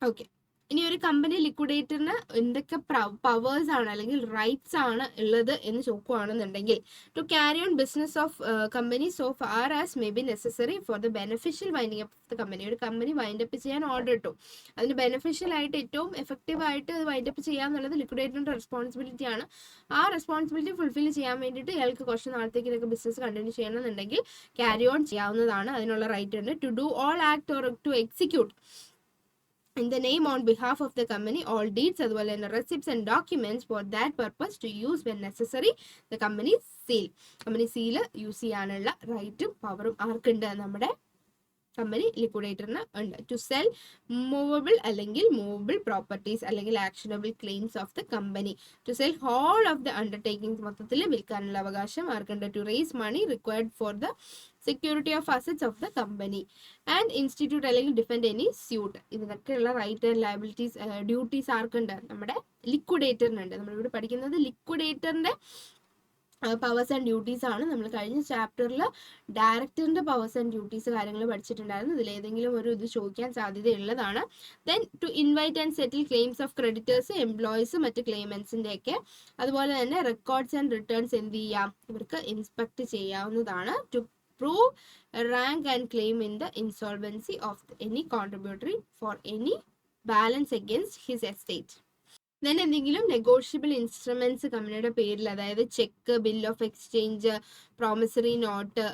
ഓക്കെ, ഇനി ഒരു കമ്പനി ലിക്വിഡേറ്ററിന് എന്തൊക്കെ പവേഴ്സ് ആണ് അല്ലെങ്കിൽ റൈറ്റ്സ് ആണ് ഉള്ളത് എന്ന് ചോദിക്കുകയാണെന്നുണ്ടെങ്കിൽ, to carry on business of company so far as may be necessary for the beneficial winding up of the company. ഒരു കമ്പനി വൈൻഡ് അപ്പ് ചെയ്യാൻ ഓർഡർ ഇട്ടു, അതിന് ബെനിഫിഷ്യൽ ആയിട്ട് ഏറ്റവും എഫക്റ്റീവ് ആയിട്ട് അത് വൈൻഡ് അപ്പ് ചെയ്യാന്നുള്ളത് ലിക്വിഡേറ്ററിന്റെ റെസ്പോൺസിബിലിറ്റി ആണ്. ആ റെസ്പോൺസിബിലിറ്റി ഫുൾഫിൽ ചെയ്യാൻ വേണ്ടിയിട്ട് ഇയാൾക്ക് കുറച്ച് നാളത്തേക്ക് ഇതൊക്കെ ബിസിനസ് കണ്ടിന്യൂ ചെയ്യണമെന്നുണ്ടെങ്കിൽ ക്യാരി ഓൺ ചെയ്യാവുന്നതാണ്, അതിനുള്ള റൈറ്റ് ഉണ്ട്. To do all act or to execute in the name on behalf of the company all deeds അതുപോലെ തന്നെ receipts and documents for that purpose to use when necessary the company seal. Company seal use ചെയ്യാനുള്ള റൈറ്റും പവറും ആർക്കുണ്ട്? നമ്മുടെ company ലിക്വിഡേറ്ററിന് ഉണ്ട്. To sell movable അല്ലെങ്കിൽ മൂവബിൾ പ്രോപ്പർട്ടീസ് അല്ലെങ്കിൽ actionable claims of the company. To sell whole of the undertakings മൊത്തത്തിൽ വിൽക്കാനുള്ള അവകാശം ആർക്കുണ്ട്? To raise money required for the security of assets of the company and institute അല്ലെങ്കിൽ defend any suit. ഇതിനൊക്കെയുള്ള right and liabilities duties ആർക്കുണ്ട്? നമ്മുടെ ലിക്വിഡേറ്ററിനുണ്ട്. നമ്മളിവിടെ പഠിക്കുന്നത് ലിക്വിഡേറ്ററിന്റെ പവേഴ്സ് ആൻഡ് ഡ്യൂട്ടീസ് ആണ്. നമ്മൾ കഴിഞ്ഞ ചാപ്റ്ററിൽ ഡയറക്ടറിന്റെ പവേഴ്സ് ആൻഡ് ഡ്യൂട്ടീസ് കാര്യങ്ങൾ പഠിച്ചിട്ടുണ്ടായിരുന്നു. ഇതിൽ ഏതെങ്കിലും ഒരു ഇത് ചോദിക്കാൻ സാധ്യതയുള്ളതാണ്. Then to invite and settle claims of creditors, employees, മറ്റ് ക്ലെയിമൻസിന്റെ ഒക്കെ. അതുപോലെ തന്നെ റെക്കോർഡ്സ് ആൻഡ് റിട്ടേൺസ് എന്ത് ചെയ്യാം? ഇവർക്ക് ഇൻസ്പെക്ട് ചെയ്യാവുന്നതാണ്. To prove rank and claim in the insolvency of any contributory for any balance against his estate. then എന്തെങ്കിലും നെഗോഷ്യബിൾ ഇൻസ്ട്രുമെന്റ്സ് കമ്പനിയുടെ പേരിൽ, അതായത് check, bill of exchange, promissory note,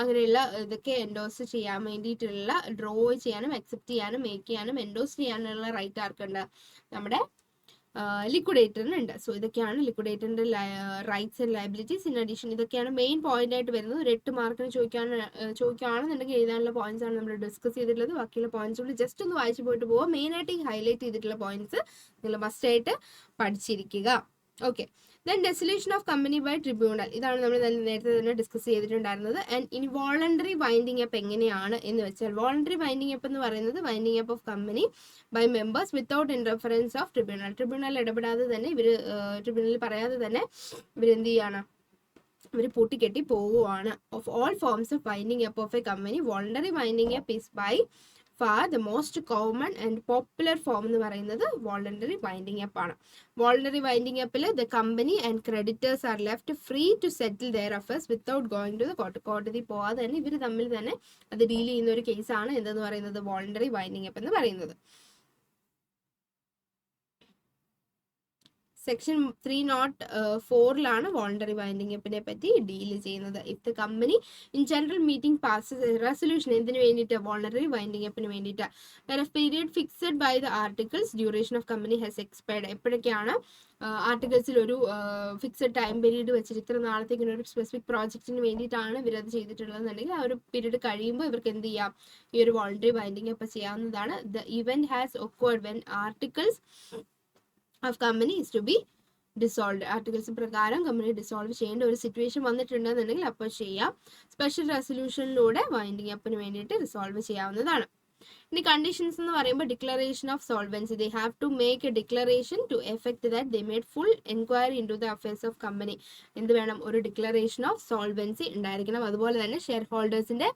അങ്ങനെയുള്ള ഇതൊക്കെ എൻഡോസ് ചെയ്യാൻ വേണ്ടിയിട്ടുള്ള ഡ്രോ ചെയ്യാനും അക്സെപ്റ്റ് ചെയ്യാനും മേക്ക് ചെയ്യാനും എൻഡോസ് ചെയ്യാനുള്ള റൈറ്റ് ആർക്കുണ്ട്? നമ്മുടെ ലിക്വിഡേറ്ററിനുണ്ട്. സോ ഇതൊക്കെയാണ് ലിക്വിഡേറ്ററിന്റെ rights and liabilities. In addition ഇതൊക്കെയാണ് മെയിൻ പോയിന്റ് ആയിട്ട് വരുന്നത്. ഒരു 8 മാർക്കിന് ചോദിക്കുകയാണെന്നുണ്ടെങ്കിൽ എഴുതാനുള്ള പോയിന്റ്സ് ആണ് നമ്മൾ ഡിസ്കസ് ചെയ്തിട്ടുള്ളത്. ബാക്കിയുള്ള പോയിന്റ്സ് കൂടി ജസ്റ്റ് ഒന്ന് വായിച്ചു പോയിട്ട് പോവുക. മെയിനായിട്ട് ഹൈലൈറ്റ് ചെയ്തിട്ടുള്ള പോയിന്റ്സ് നിങ്ങൾ മസ്റ്റ് ആയിട്ട് പഠിച്ചിരിക്കുക. Okay, then dissolution of company by tribunal. ഇതാണ് നമ്മൾ നേരത്തെ തന്നെ ഡിസ്കസ് ചെയ്തിട്ടുണ്ടായിരുന്നത്. ആൻഡ് ഇൻവോളണ്ടറി വൈൻഡിങ് അപ്പ് എങ്ങനെയാണ് എന്ന് വെച്ചാൽ, വോളണ്ടറി വൈൻഡിങ് അപ്പ് എന്ന് പറയുന്നത് winding up of company by members without interference of tribunal. Tribunal ഇടപെടാതെ തന്നെ ട്രിബ്യൂണലിൽ പറയാതെ തന്നെ ഇവരെന്ത് ചെയ്യാണ്? ഇവർ പൂട്ടിക്കെട്ടി പോവുകയാണ്. Of all forms of winding up of a company, voluntary winding up is by far the most common and popular form എന്ന് പറയുന്നത് വോളണ്ടറി വൈൻഡിങ് അപ്പ് ആണ്. വോളണ്ടറി വൈൻഡിങ് അപ്പിൽ the company and creditors are left free to settle their affairs without going to the court. കോടതി പോവാതെ തന്നെ ഇവർ തമ്മിൽ തന്നെ അത് ഡീൽ ചെയ്യുന്ന ഒരു കേസാണ് എന്തെന്ന് പറയുന്നത്? വോളണ്ടറി വൈൻഡിങ് അപ്പ് എന്ന് പറയുന്നത്. സെക്ഷൻ 304 വോളണ്ടറി വൈൻഡിങ് അപ്പിനെ പറ്റി ഡീൽ ചെയ്യുന്നത്. If the company in general meeting passes resolution, എന്തിനു വേണ്ടിയിട്ട്? വോളണ്ടറി വൈൻഡിങ് അപ്പിന് വേണ്ടിയിട്ട്. Period fixed by the articles, duration of company has expired. എപ്പോഴൊക്കെയാണ് ആർട്ടിക്കിൾസിൽ ഒരു ഫിക്സഡ് ടൈം പീരീഡ് വെച്ചിട്ട് ഇത്ര നാളത്തേക്ക് ഒരു സ്പെസിഫിക് പ്രോജക്റ്റിന് വേണ്ടിയിട്ടാണ് ഇവരത് ചെയ്തിട്ടുള്ളതെന്നുണ്ടെങ്കിൽ ആ ഒരു പീരീഡ് കഴിയുമ്പോൾ ഇവർക്ക് എന്ത് ചെയ്യാം? ഈ ഒരു വോളണ്ടറി വൈൻഡിങ് അപ്പ് ചെയ്യാവുന്നതാണ്. The event has occurred when articles of company is to be dissolved. Articles പ്രകാരം കമ്പനി ഡിസോൾവ് ചെയ്യേണ്ട ഒരു സിറ്റുവേഷൻ വന്നിട്ടുണ്ടെന്നുണ്ടെങ്കിൽ അപ്പോൾ ചെയ്യാം. സ്പെഷ്യൽ റെസൊല്യൂഷനിലൂടെ വൈൻഡിങ് അപ്പിന് വേണ്ടിയിട്ട് റിസോൾവ് ചെയ്യാവുന്നതാണ്. ഇനി കണ്ടീഷൻസ് എന്ന് പറയുമ്പോൾ declaration of solvency. They have to make a declaration to effect that they made full enquiry into the affairs of company. എന്ത് വേണം? ഒരു ഡിക്ലറേഷൻ ഓഫ് സോൾവൻസി ഉണ്ടായിരിക്കണം. അതുപോലെ തന്നെ ഷെയർ ഹോൾഡേഴ്സിന്റെ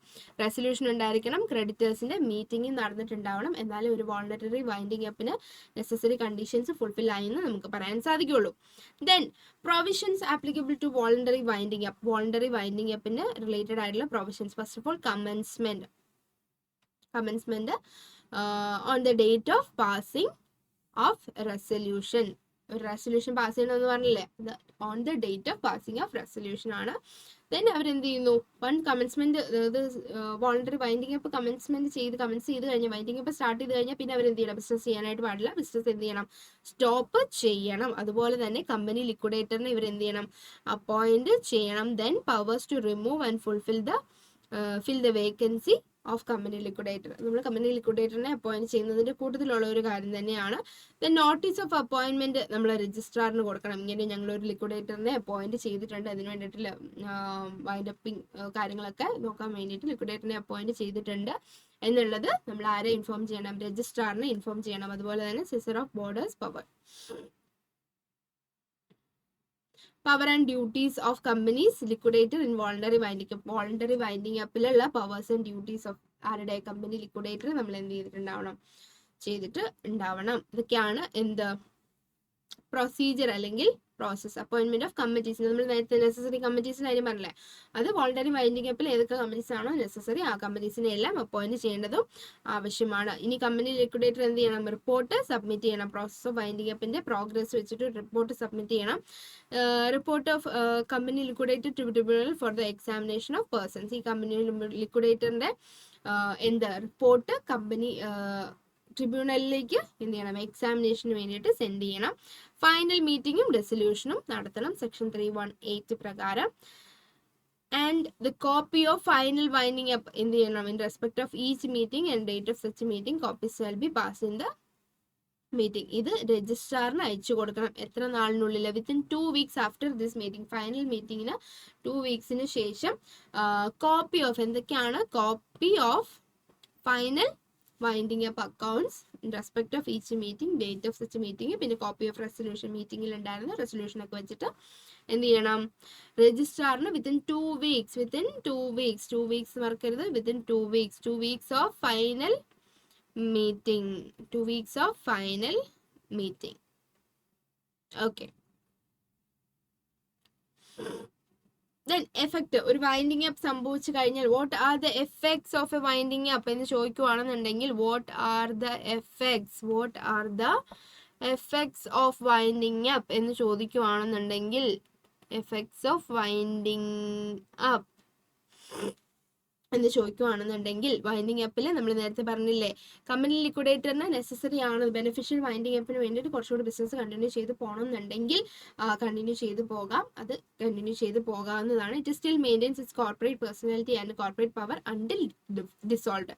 റെസൊല്യൂഷൻ ഉണ്ടായിരിക്കണം. ക്രെഡിറ്റേഴ്സിന്റെ മീറ്റിംഗ് നടന്നിട്ടുണ്ടാവണം. എന്നാലും ഒരു വോളണ്ടറി വൈൻഡിങ് അപ്പിന് നെസസറി കണ്ടീഷൻസ് ഫുൾഫിൽ ആയെന്ന് നമുക്ക് പറയാൻ സാധിക്കുള്ളൂ. Then provisions applicable to voluntary winding up. Voluntary winding അപ്പിന് റിലേറ്റഡ് ആയിട്ടുള്ള provisions. First of all commencement on the date of passing of resolution. Resolution pass ചെയ്യണമെന്ന് പറഞ്ഞില്ലേ? On the date of passing of resolution ആണ്. Then അവരെന്ത് ചെയ്യുന്നു? Commencement, അതായത് voluntary winding up comments ചെയ്ത് കഴിഞ്ഞാൽ, വൈൻഡിങ് അപ്പ് സ്റ്റാർട്ട് ചെയ്ത് കഴിഞ്ഞാൽ പിന്നെ അവരെന്ത് ചെയ്യണം? ബിസിനസ് ചെയ്യാനായിട്ട് പാടില്ല. ബിസിനസ് എന്ത് ചെയ്യണം? സ്റ്റോപ്പ് ചെയ്യണം. അതുപോലെ തന്നെ കമ്പനി ലിക്വിഡേറ്ററിനെ ഇവർ എന്ത് ചെയ്യണം? അപ്പോയിന്റ് ചെയ്യണം. Then powers to remove and fill the vacancy of company liquidator. നമ്മൾ കമ്പനി ലിക്വിഡേറ്ററിനെ അപ്പോയിന്റ് ചെയ്യുന്നതിന്റെ കൂട്ടത്തിലുള്ള ഒരു കാര്യം തന്നെയാണ്. ദെൻ നോട്ടീസ് ഓഫ് അപ്പോയിന്റ്മെന്റ് നമ്മൾ രജിസ്ട്രാറിന് കൊടുക്കണം. ഇങ്ങനെ ഞങ്ങൾ ഒരു ലിക്വിഡേറ്ററിനെ അപ്പോയിന്റ് ചെയ്തിട്ടുണ്ട്, അതിന് വേണ്ടിയിട്ട് വൈൻഡപ്പിംഗ് കാര്യങ്ങളൊക്കെ നോക്കാൻ വേണ്ടിയിട്ട് ലിക്വിഡേറ്ററിനെ അപ്പോയിന്റ് ചെയ്തിട്ടുണ്ട് എന്നുള്ളത് നമ്മൾ ആരെ ഇൻഫോം ചെയ്യണം? രജിസ്ട്രാറിനെ ഇൻഫോം ചെയ്യണം. അതുപോലെ തന്നെ cesser of board's power. Power and duties of companies liquidator in voluntary winding up. Voluntary winding അപ്പിലുള്ള പവേഴ്സ് ആൻഡ് ഡ്യൂട്ടീസ് ഓഫ് ആരുടെ കമ്പനി ലിക്വിഡേറ്റർ നമ്മൾ എന്ത് ചെയ്തിട്ട് ഉണ്ടാവണം. ഇതൊക്കെയാണ് എന്ത് പ്രൊസീജിയർ അല്ലെങ്കിൽ പ്രോസസ്. അപ്പോയിന്റ്മെന്റ് ഓഫ് കമ്മിറ്റീസ്, നമ്മൾ നേരത്തെ നെസസറി കമ്മിറ്റീസിന്റെ കാര്യം പറഞ്ഞില്ലേ, അത് വോളണ്ടറി വൈൻഡിങ് അപ്പിൽ ഏതൊക്കെ കമ്പനീസ് ആണോ നെസസറി ആ കമ്പനീസിനെ എല്ലാം അപ്പോയിന്റ് ചെയ്യേണ്ടതും ആവശ്യമാണ്. ഇനി കമ്പനി ലിക്വിഡേറ്റർ എന്ത് ചെയ്യണം? റിപ്പോർട്ട് സബ്മിറ്റ് ചെയ്യണം. പ്രോസസ് ഓഫ് വൈൻഡിങ് അപ്പിന്റെ പ്രോഗ്രസ് വെച്ചിട്ട് റിപ്പോർട്ട് സബ്മിറ്റ് ചെയ്യണം. Report of company liquidator to tribunal for the examination of persons. ഈ കമ്പനി ലിക്വിഡേറ്ററിന്റെ എന്ത് റിപ്പോർട്ട് കമ്പനി ട്രിബ്യൂണലിലേക്ക് എന്ത് ചെയ്യണം? എക്സാമിനേഷന് വേണ്ടിയിട്ട് സെൻഡ് ചെയ്യണം. ഫൈനൽ മീറ്റിംഗും റെസൊല്യൂഷനും നടത്തണം സെക്ഷൻ 318 പ്രകാരം. And the copy of final winding up എന്ത് ചെയ്യണം? In respect of each meeting and date of such meeting copies shall be pass in the meeting. ഇത് രജിസ്ട്രാറിന് അയച്ചു കൊടുക്കണം. എത്ര നാളിനുള്ളിൽ? Within 2 weeks after this meeting. Final മീറ്റിംഗിന് 2 വീക്സിന് ശേഷം കോപ്പി ഓഫ് എന്തൊക്കെയാണ്? Copy of final winding up accounts in respect of each meeting, date of such meeting, പിന്നെ കോപ്പി ഓഫ് റെസൊല്യൂഷൻ, മീറ്റിംഗിൽ ഉണ്ടായിരുന്ന റെസൊല്യൂഷൻ ഒക്കെ വെച്ചിട്ട് എന്ത് ചെയ്യണം? രജിസ്ട്രാറിന് വിത്തിൻ 2 വീക്സ് മറക്കരുത്, within 2 weeks of final meeting, 2 weeks of final meeting. Okay. Then effect, ഒരു വൈൻഡിങ് അപ്പ് സംഭവിച്ചു കഴിഞ്ഞാൽ what are the effects of a winding up എന്ന് ചോദിക്കുവാണെന്നുണ്ടെങ്കിൽ what are the effects of winding up എന്ന് ചോദിക്കുവാണെന്നുണ്ടെങ്കിൽ effects of winding up എന്ന് ചോദിക്കുവാണെന്നുണ്ടെങ്കിൽ winding അപ്പിൽ നമ്മൾ നേരത്തെ പറഞ്ഞില്ലേ, കമ്പനി ലിക്വിഡേറ്ററിന് നെസസറി ആണ് ബെനിഫിഷ്യൽ വൈൻഡിങ് അപ്പിന് വേണ്ടിയിട്ട് കുറച്ചുകൂടി ബിസിനസ് കണ്ടിന്യൂ ചെയ്ത് പോകണമെന്നുണ്ടെങ്കിൽ കണ്ടിന്യൂ ചെയ്ത് പോകാം. അത് കണ്ടിന്യൂ ചെയ്ത് പോകാവുന്നതാണ്. It still maintains its corporate personality and corporate power until dissolved.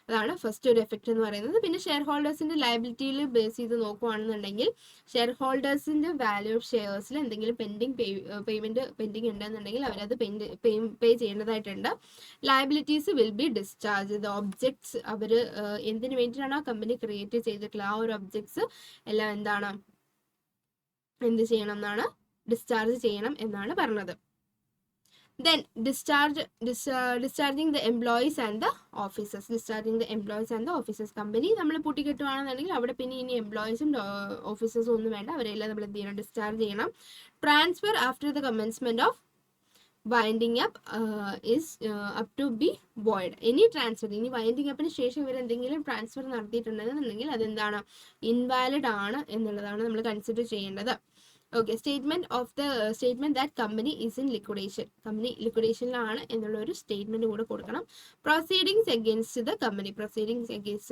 അതാണ് ഫസ്റ്റ് ഒരു എഫക്റ്റ് എന്ന് പറയുന്നത്. പിന്നെ ഷെയർ ഹോൾഡേഴ്സിന്റെ ലയബിലിറ്റിയിൽ ബേസ് ചെയ്ത് നോക്കുവാണെന്നുണ്ടെങ്കിൽ ഷെയർ ഹോൾഡേഴ്സിന്റെ വാല്യൂ ഓഫ് ഷെയർസിൽ എന്തെങ്കിലും പേയ്മെന്റ് പെൻഡിങ് ഉണ്ടെന്നുണ്ടെങ്കിൽ അവരത് പേ ചെയ്യേണ്ടതായിട്ടുണ്ട്. Liabilities will be discharge. The objects അവർ എന്തിനു വേണ്ടിയിട്ടാണ് ആ കമ്പനി ക്രിയേറ്റ് ചെയ്തിട്ടുള്ള ആ ഒരു ഒബ്ജക്ട്സ് എല്ലാം എന്ത് ചെയ്യണം എന്നാണ്? ഡിസ്ചാർജ് ചെയ്യണം എന്നാണ് പറഞ്ഞത്. Then discharging the employees and the officers. Company നമ്മൾ പൂട്ടിക്കെട്ടുവാണെന്നുണ്ടെങ്കിൽ അവിടെ പിന്നെ ഇനി എംപ്ലോയീസും ഓഫീസേഴ്സും ഒന്നും വേണ്ട, അവരെല്ലാം നമ്മൾ എന്ത് ചെയ്യണം? ഡിസ്ചാർജ് ചെയ്യണം. Transfer after the commencement of winding up is up to be void. ഇനി വൈൻഡിങ് അപ്പിന് ശേഷം ഇവർ എന്തെങ്കിലും ട്രാൻസ്ഫർ നടത്തിയിട്ടുണ്ടെന്നുണ്ടെങ്കിൽ അതെന്താണ്? ഇൻവാലിഡ് ആണ് എന്നുള്ളതാണ് നമ്മൾ കൺസിഡർ ചെയ്യേണ്ടത്. Okay. Statement that company is in liquidation. Company ലിക്വിഡേഷനിലാണ് എന്നുള്ള ഒരു സ്റ്റേറ്റ്മെന്റ് കൂടെ കൊടുക്കണം. പ്രൊസീഡിങ്സ് അഗേൻസ്റ്റ്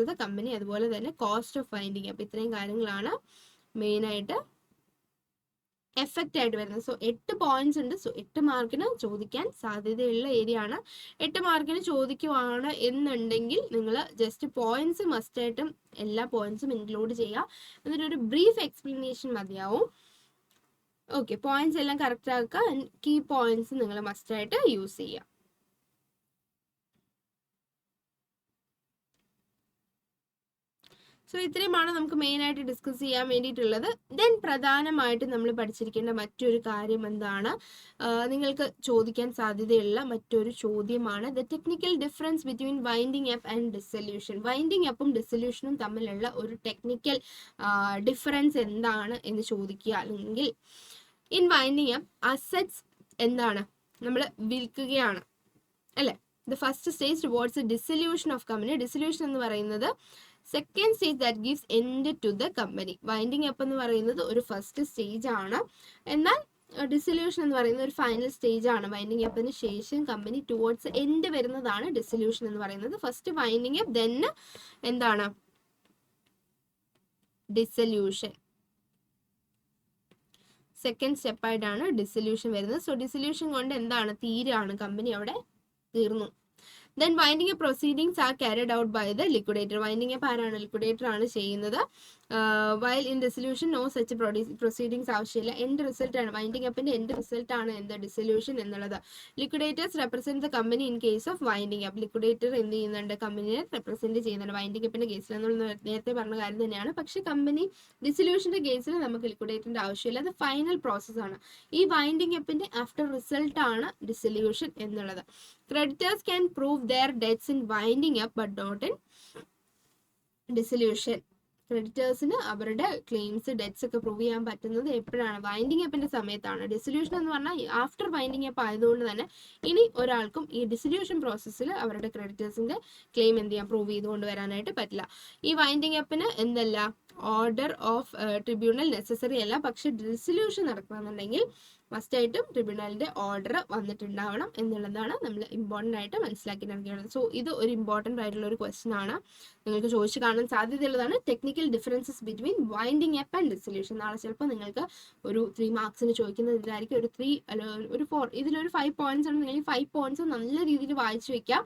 ദ കമ്പനി, അതുപോലെ തന്നെ കോസ്റ്റ് ഓഫ് വൈൻഡിങ് അപ്പ്. ഇത്രയും കാര്യങ്ങളാണ് മെയിൻ ആയിട്ട് എഫക്റ്റ് ആയിട്ട് വരുന്നത്. സോ 8 പോയിന്റ്സ് ഉണ്ട്. സോ 8 മാർക്കിന് ചോദിക്കാൻ സാധ്യതയുള്ള ഏരിയ ആണ്. 8 മാർക്കിന് ചോദിക്കുവാണ് എന്നുണ്ടെങ്കിൽ നിങ്ങൾ ജസ്റ്റ് പോയിന്റ്സ് മസ്റ്റായിട്ടും എല്ലാ പോയിന്റ്സും ഇൻക്ലൂഡ് ചെയ്യുക. എന്നിട്ട് ഒരു ബ്രീഫ് എക്സ്പ്ലനേഷൻ മതിയാവും. ഓക്കെ. പോയിന്റ്സ് എല്ലാം കറക്റ്റ് ആക്കുക. കീ പോയിന്റ്സ് നിങ്ങൾ മസ്റ്റായിട്ട് യൂസ് ചെയ്യുക. സോ ഇത്രയുമാണ് നമുക്ക് മെയിൻ ആയിട്ട് ഡിസ്കസ് ചെയ്യാൻ വേണ്ടിയിട്ടുള്ളത്. ദെൻ പ്രധാനമായിട്ട് നമ്മൾ പഠിച്ചിരിക്കേണ്ട മറ്റൊരു കാര്യം എന്താണ്? നിങ്ങൾക്ക് ചോദിക്കാൻ സാധ്യതയുള്ള മറ്റൊരു ചോദ്യമാണ് the technical difference between winding up and dissolution. Winding അപ്പും ഡിസൊല്യൂഷനും തമ്മിലുള്ള ഒരു ടെക്നിക്കൽ ഡിഫറൻസ് എന്താണ് എന്ന് ചോദിക്കുക. അല്ലെങ്കിൽ ഇൻ വൈൻഡിങ് അപ്പ് അസറ്റ്സ് എന്താണ്? നമ്മൾ വിൽക്കുകയാണ് അല്ലേ? The first stage towards dissolution of company. Dissolution എന്ന് പറയുന്നത് second stage that gives end to the company. Winding up എന്ന് പറയുന്നത് ഒരു ഫസ്റ്റ് സ്റ്റേജ് ആണ്, എന്നാൽ ഡിസൊല്യൂഷൻ എന്ന് പറയുന്നത് ഒരു ഫൈനൽ സ്റ്റേജ് ആണ്. വൈൻഡിങ് അപ്പിന് ശേഷം കമ്പനി ടുവേർഡ്സ് എൻഡ് വരുന്നതാണ് ഡിസൊല്യൂഷൻ എന്ന് പറയുന്നത്. ഫസ്റ്റ് വൈൻഡിങ് അപ്പ്, ദെൻ എന്താണ്? ഡിസൊല്യൂഷൻ. സെക്കൻഡ് സ്റ്റെപ്പായിട്ടാണ് ഡിസൊല്യൂഷൻ വരുന്നത്. സോ ഡിസൊല്യൂഷൻ കൊണ്ട് എന്താണ്? തീരാണ്, കമ്പനി അവിടെ തീർന്നു. Then winding up proceedings are carried out by the liquidator. Winding up ആരാണ്? ലിക്വിഡേറ്റർ ആണ് ചെയ്യുന്നത്. While in dissolution no such proceedings ആവശ്യമില്ല. എൻഡ് റിസൾട്ട് ആണ്, വൈൻഡിങ് അപ്പിന്റെ എൻഡ് റിസൾട്ട് ആണ് എന്ത്? ഡിസൊല്യൂഷൻ എന്നുള്ളത്. Liquidators represent the company in case of winding up. Liquidator എന്ത് ചെയ്യുന്നുണ്ട്? കമ്പനിയെ റെപ്രസെന്റ് ചെയ്യുന്നുണ്ട്. വൈൻഡിങ് അപ്പിന്റെ കേസിൽ നമ്മൾ നേരത്തെ പറഞ്ഞ കാര്യം തന്നെയാണ്. പക്ഷെ കമ്പനി ഡിസൊല്യൂഷന്റെ കേസിൽ നമുക്ക് ലിക്വിഡേറ്ററിന്റെ ആവശ്യമില്ല. അത് ഫൈനൽ പ്രോസസ് ആണ്. ഈ വൈൻഡിങ് അപ്പിന്റെ ആഫ്റ്റർ റിസൾട്ട് ആണ് ഡിസൊല്യൂഷൻ എന്നുള്ളത്. Creditors can prove their debts in winding up but not in dissolution. ക്രെഡിറ്റേഴ്സിന് അവരുടെ ക്ലെയിംസ്, ഡെറ്റ്സ് ഒക്കെ പ്രൂവ് ചെയ്യാൻ പറ്റുന്നത് എപ്പോഴാണ്? വൈൻഡിങ് അപ്പിന്റെ സമയത്താണ്. ഡിസൊല്യൂഷൻ എന്ന് പറഞ്ഞാൽ ആഫ്റ്റർ വൈൻഡിങ് അപ്പ് ആയതുകൊണ്ട് തന്നെ ഇനി ഒരാൾക്കും ഈ ഡിസൊല്യൂഷൻ പ്രോസസ്സിൽ അവരുടെ ക്രെഡിറ്റേഴ്സിന്റെ ക്ലെയിം എന്ത് ചെയ്യാൻ പ്രൂവ് ചെയ്തുകൊണ്ട് വരാനായിട്ട് പറ്റില്ല. ഈ വൈൻഡിങ് അപ്പിന് എന്തല്ല, ഓർഡർ ഓഫ് ട്രിബ്യൂണൽ നെസസറി അല്ല. പക്ഷെ ഡിസൊല്യൂഷൻ നടക്കണമെന്നുണ്ടെങ്കിൽ മസ്റ്റായിട്ടും ട്രിബ്യൂണലിന്റെ ഓർഡർ വന്നിട്ടുണ്ടാവണം എന്നുള്ളതാണ് നമ്മൾ ഇമ്പോർട്ടൻ്റ് ആയിട്ട് മനസ്സിലാക്കി നൽകേണ്ടത്. സോ ഇത് ഒരു ഇമ്പോർട്ടൻ്റ് ആയിട്ടുള്ള ഒരു ക്വസ്റ്റൻ ആണ്, നിങ്ങൾക്ക് ചോദിച്ചു കാണാൻ സാധ്യതയുള്ളതാണ്. Technical differences between winding up and dissolution. നാളെ ചിലപ്പോൾ നിങ്ങൾക്ക് ഒരു 3 മാർക്സിന് ചോദിക്കുന്നതിലായിരിക്കും ഒരു 3 അല്ല ഒരു 4, ഇതിലൊരു 5 പോയിന്റ്സ് ആണ്. നിങ്ങൾ ഈ 5 പോയിന്റ്സ് നല്ല രീതിയിൽ വായിച്ചു വെക്കാം.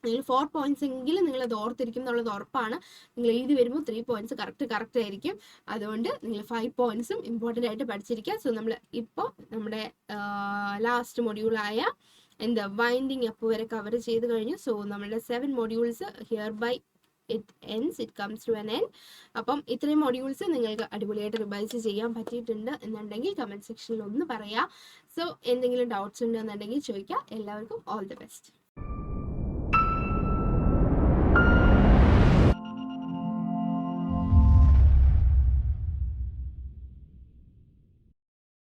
നിങ്ങൾ 4 പോയിന്റ്സ് എങ്കിലും നിങ്ങൾ അത് ഓർത്തിരിക്കും എന്നുള്ളത് ഉറപ്പാണ്. നിങ്ങൾ എഴുതി വരുമ്പോൾ 3 പോയിന്റ്സ് കറക്റ്റ് ആയിരിക്കും. അതുകൊണ്ട് നിങ്ങൾ 5 പോയിന്റ്സും ഇമ്പോർട്ടൻ്റ് ആയിട്ട് പഠിച്ചിരിക്കുക. സോ നമ്മൾ ഇപ്പോൾ നമ്മുടെ ലാസ്റ്റ് മൊഡ്യൂളായ എന്താ വൈൻഡിങ് അപ്പ് വരെ കവർ ചെയ്ത് കഴിഞ്ഞു. സോ നമ്മുടെ 7 modules hereby it comes to an end. അപ്പം ഇത്രയും മൊഡ്യൂൾസ് നിങ്ങൾക്ക് അടിപൊളിയായിട്ട് റിവൈസ് ചെയ്യാൻ പറ്റിയിട്ടുണ്ട് എന്നുണ്ടെങ്കിൽ കമന്റ് സെക്ഷനിൽ ഒന്ന് പറയാം. സോ എന്തെങ്കിലും ഡൗട്ട്സ് ഉണ്ടെന്നുണ്ടെങ്കിൽ ചോദിക്കാം. എല്ലാവർക്കും ഓൾ ദി ബെസ്റ്റ്.